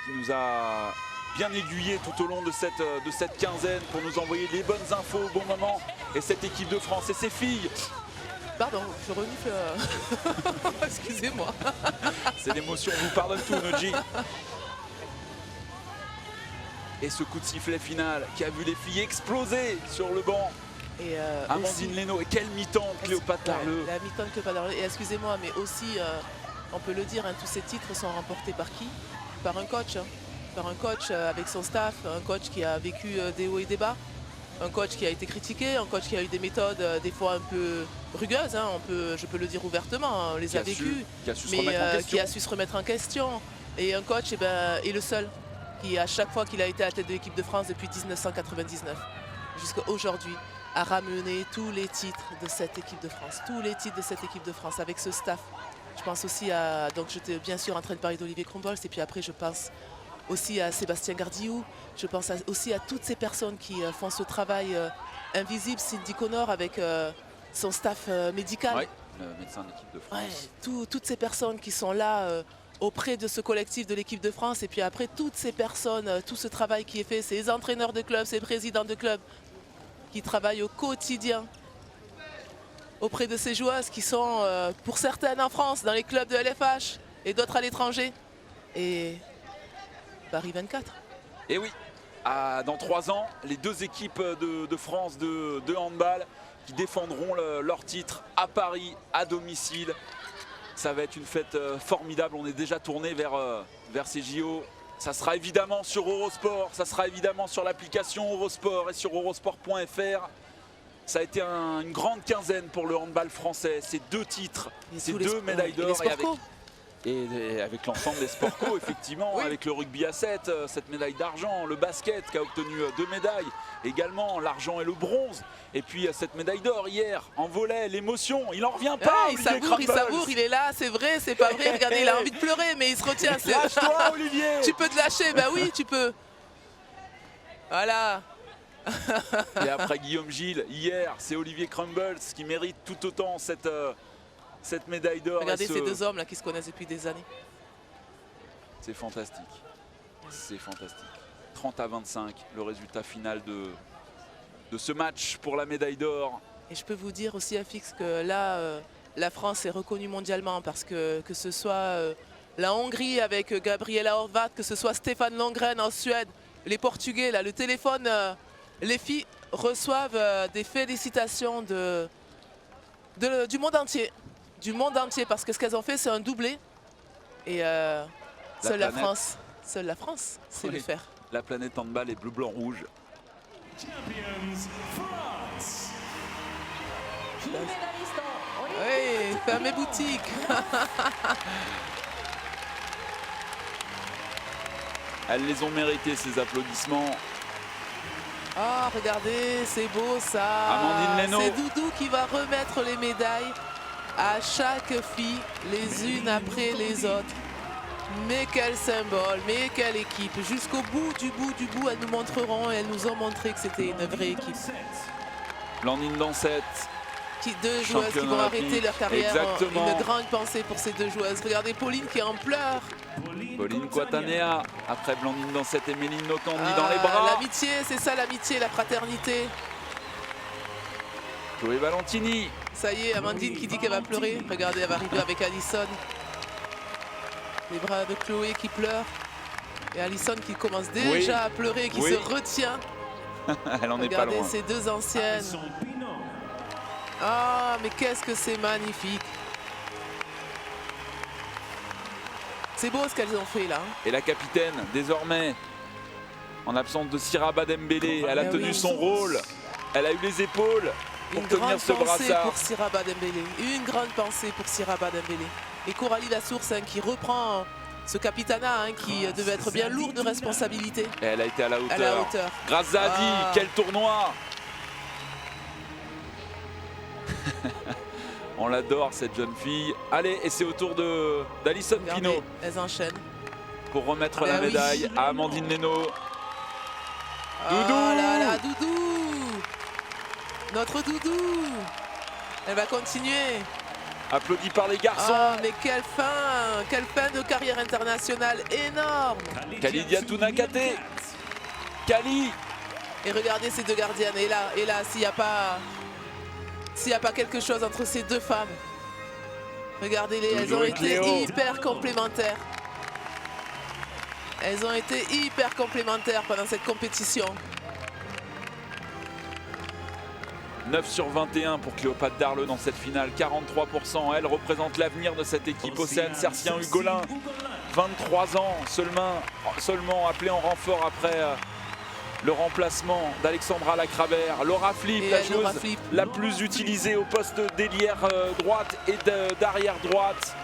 qui nous a bien aiguillé tout au long de cette quinzaine pour nous envoyer les bonnes infos au bon moment. Et cette équipe de France et ses filles. Pardon, je renifle. Excusez-moi. C'est l'émotion, on vous pardonne tout, Noji. Et ce coup de sifflet final qui a vu les filles exploser sur le banc. Et Amandine Leno, et quelle mi-temps de Cléopâtre Darleux. La mi-temps de Cléopâtre Darleux. Et excusez-moi, mais aussi, on peut le dire, tous ces titres sont remportés par qui? Par un coach. Par un coach avec son staff, un coach qui a vécu des hauts et des bas, un coach qui a été critiqué, un coach qui a eu des méthodes des fois un peu rugueuses, je peux le dire ouvertement, on les a vécues, mais qui a su se remettre en question. Et un coach est le seul qui, à chaque fois qu'il a été à la tête de l'équipe de France depuis 1999 jusqu'à aujourd'hui, a ramené tous les titres de cette équipe de France, tous les titres de cette équipe de France avec ce staff. Je pense aussi à, donc j'étais bien sûr en train de parler d'Olivier Crumbles, et puis après je pense aussi à Sébastien Gardiou, je pense aussi à toutes ces personnes qui font ce travail invisible, Cindy Connor avec son staff médical. Oui, le médecin de l'équipe de France. Ouais, toutes ces personnes qui sont là auprès de ce collectif de l'équipe de France, et puis après toutes ces personnes, tout ce travail qui est fait, ces entraîneurs de clubs, ces présidents de clubs qui travaillent au quotidien auprès de ces joueuses qui sont pour certaines en France, dans les clubs de LFH et d'autres à l'étranger. Et Paris 24. Et oui, dans 3 ans, les 2 équipes de France de handball qui défendront leur titre à Paris, à domicile. Ça va être une fête formidable. On est déjà tourné vers ces JO. Ça sera évidemment sur Eurosport, ça sera évidemment sur l'application Eurosport et sur eurosport.fr. Ça a été une grande quinzaine pour le handball français. Ces 2 titres, ces 2 médailles d'or. Et avec l'ensemble des sports co, effectivement, oui. Avec le rugby à 7, cette médaille d'argent, le basket qui a obtenu 2 médailles, également l'argent et le bronze, et puis cette médaille d'or hier en volley, l'émotion, il n'en revient pas. Il savoure, il est là, c'est vrai, c'est pas vrai, regardez, il a envie de pleurer, mais il se retient. Lâche-toi, Olivier. Tu peux te lâcher, bah oui, tu peux. Voilà. Et après Guillaume Gilles, hier, c'est Olivier Crumbles qui mérite tout autant cette médaille d'or. Regardez ces 2 hommes là qui se connaissent depuis des années. C'est fantastique. C'est fantastique. 30-25, le résultat final de ce match pour la médaille d'or. Et je peux vous dire aussi, Afix, que là, la France est reconnue mondialement parce que ce soit la Hongrie avec Gabriela Horvat, que ce soit Stéphane Lundgren en Suède, les Portugais, là, le téléphone, les filles reçoivent des félicitations du monde entier. Du monde entier, parce que ce qu'elles ont fait, c'est un doublé. Et seule la France sait le faire. La planète handball est bleu, blanc, rouge. Oui, fermez boutique. Elles les ont méritées, ces applaudissements. Ah, regardez, c'est beau ça. Amandine Leno. C'est Doudou qui va remettre les médailles à chaque fille, les unes après les autres. Mais quel symbole, mais quelle équipe. Jusqu'au bout, elles nous montreront et elles nous ont montré que c'était une vraie équipe. Blandine Dansette. Deux joueuses qui vont arrêter leur carrière. Exactement. Une grande pensée pour ces deux joueuses. Regardez Pauline qui est en pleurs. Pauline Quatanea, après Blandine Dansette et Méline Nocandi dans les bras. L'amitié, c'est ça l'amitié, la fraternité. Chloé Valentini. Ça y est, Amandine qui dit qu'elle va pleurer. Regardez, elle va arriver avec Alison. Les bras de Chloé qui pleure. Et Alison qui commence déjà à pleurer, qui se retient. Elle en est pas loin. Regardez ces deux anciennes. Ah, mais qu'est-ce que c'est magnifique. C'est beau ce qu'elles ont fait là. Et la capitaine, désormais, en absence de Siraba Dembélé, elle a tenu son rôle. Elle a eu les épaules pour tenir ce brassard. Pour Siraba Dembélé. Une grande pensée pour Siraba Dembélé. Et Coralie Lassource qui reprend ce capitanat qui devait être bien lourd de responsabilité. Et elle a été à la hauteur. Grâce à Adi, quel tournoi. On l'adore cette jeune fille. Allez, et c'est au tour d'Alison Pinault. Elles enchaînent. Pour remettre la médaille à Amandine Leno. Doudou. Oh là là, Doudou. Notre Doudou. Elle va continuer. Applaudi par les garçons. Ah, mais quelle fin de carrière internationale énorme. Kalidia Tunakate. Kali. Et regardez ces deux gardiennes. Et là, s'il n'y a pas quelque chose entre ces deux femmes. Regardez-les, elles ont été hyper complémentaires. Elles ont été hyper complémentaires pendant cette compétition. 9 sur 21 pour Cléopâtre Darleux dans cette finale, 43%. Elle représente l'avenir de cette équipe. Océane Sercien-Hugolin, 23 ans seulement, appelée en renfort après le remplacement d'Alexandra Lacravère. Laura Flip, la joueuse la plus utilisée au poste d'ailière droite et d'arrière droite.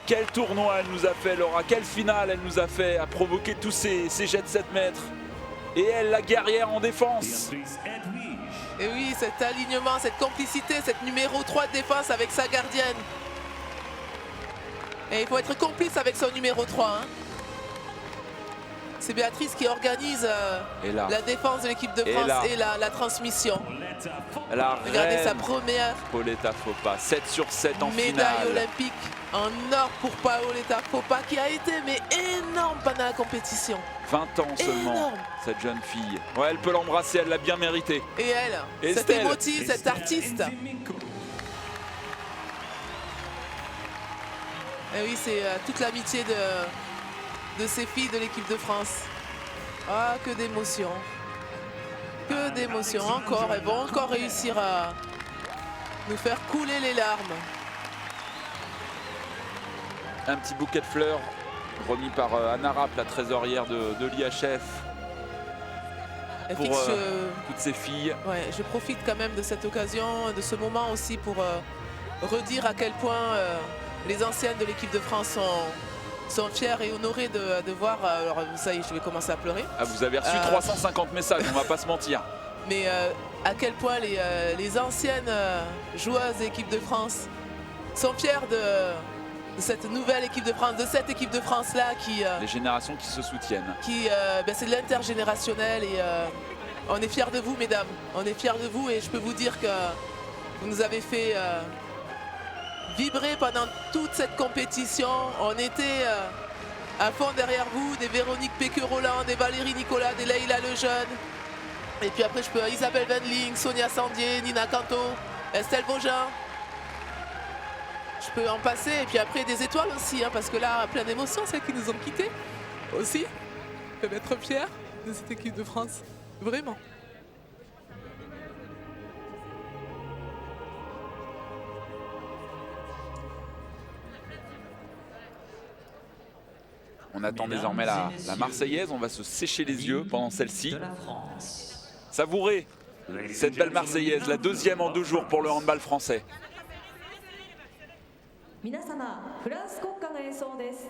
Quel tournoi elle nous a fait, Laura. Quelle finale elle nous a fait, à provoquer tous ces jets de 7 mètres. Et elle, la guerrière en défense. Et oui, cet alignement, cette complicité, cette numéro 3 de défense avec sa gardienne. Et il faut être complice avec son numéro 3. Hein. C'est Béatrice qui organise la défense de l'équipe de France et la transmission. Regardez sa première Paoletta Fopa, 7 sur 7 en médaille finale. olympique en or pour Paoletta Fopa qui a été énorme pendant la compétition. 20 ans seulement, cette jeune fille. Ouais, elle peut l'embrasser, elle l'a bien mérité. Et elle, cette émotive, cette artiste. Et oui, c'est toute l'amitié de ces filles de l'équipe de France. Ah, que d'émotions. Que d'émotions. Encore, elles vont encore réussir à nous faire couler les larmes. Un petit bouquet de fleurs remis par Anna Rapp, la trésorière de l'IHF. Pour toutes ces filles. Ouais, je profite quand même de cette occasion, de ce moment aussi pour redire à quel point les anciennes de l'équipe de France sont fiers et honorés de voir. Alors ça y est, je vais commencer à pleurer. Ah, vous avez reçu 350 messages, on va pas se mentir. Mais à quel point les anciennes joueuses de l'équipe de France sont fiers de cette nouvelle équipe de France, de cette équipe de France là qui... les générations qui se soutiennent. C'est de l'intergénérationnel et on est fiers de vous mesdames. On est fiers de vous et je peux vous dire que vous nous avez fait vibrer pendant toute cette compétition. On était à fond derrière vous, des Véronique Péqueux-Roland, des Valérie Nicolas, des Leïla Lejeune. Et puis après je peux Isabelle Wendling, Sonia Sandier, Nina Canto, Estelle Beaujean. Je peux en passer, et puis après des étoiles aussi, hein, parce que là, plein d'émotions, celles qui nous ont quittés aussi, peuvent être fiers de cette équipe de France, vraiment. On attend désormais la Marseillaise, on va se sécher les yeux pendant celle-ci. Savourez cette belle Marseillaise, la deuxième en 2 jours pour le handball français. 皆様、フランス国歌の演奏です。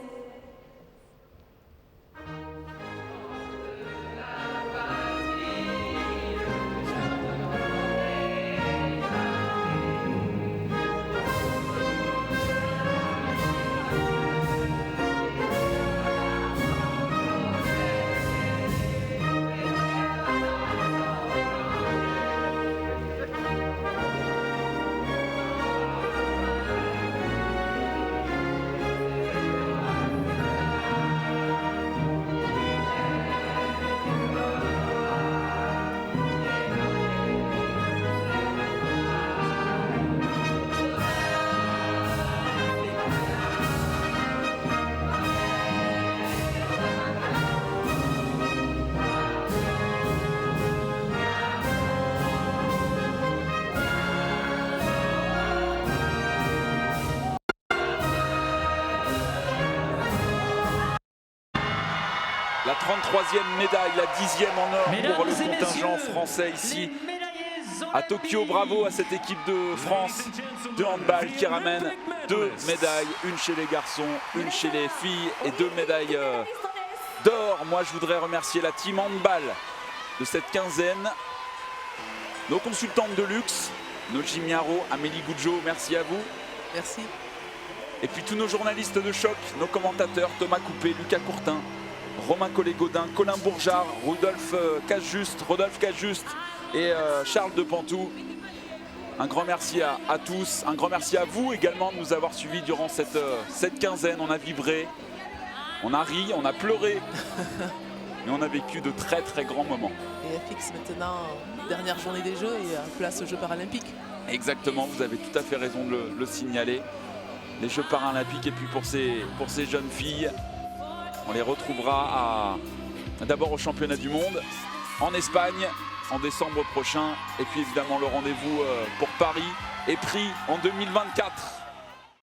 33e médaille, la 10e en or pour le contingent français ici à Tokyo. Bravo à cette équipe de France de handball qui ramène 2 médailles, une chez les garçons, une chez les filles et 2 médailles d'or. Moi je voudrais remercier la team handball de cette quinzaine, nos consultantes de luxe, Noji Miaro, Amélie Goudjo, merci à vous. Merci. Et puis tous nos journalistes de choc, nos commentateurs, Thomas Coupé, Lucas Courtin, Romain Collet-Gaudin, Colin Bourgeard, Rodolphe Cajuste et Charles Depantou. Un grand merci à tous, un grand merci à vous également de nous avoir suivis durant cette quinzaine. On a vibré, on a ri, on a pleuré, mais on a vécu de très très grands moments. Et FX maintenant, dernière journée des Jeux et place aux Jeux paralympiques. Exactement, vous avez tout à fait raison de le signaler. Les Jeux paralympiques et puis pour ces jeunes filles, on les retrouvera d'abord au championnat du monde en Espagne en décembre prochain et puis évidemment le rendez-vous pour Paris est pris en 2024.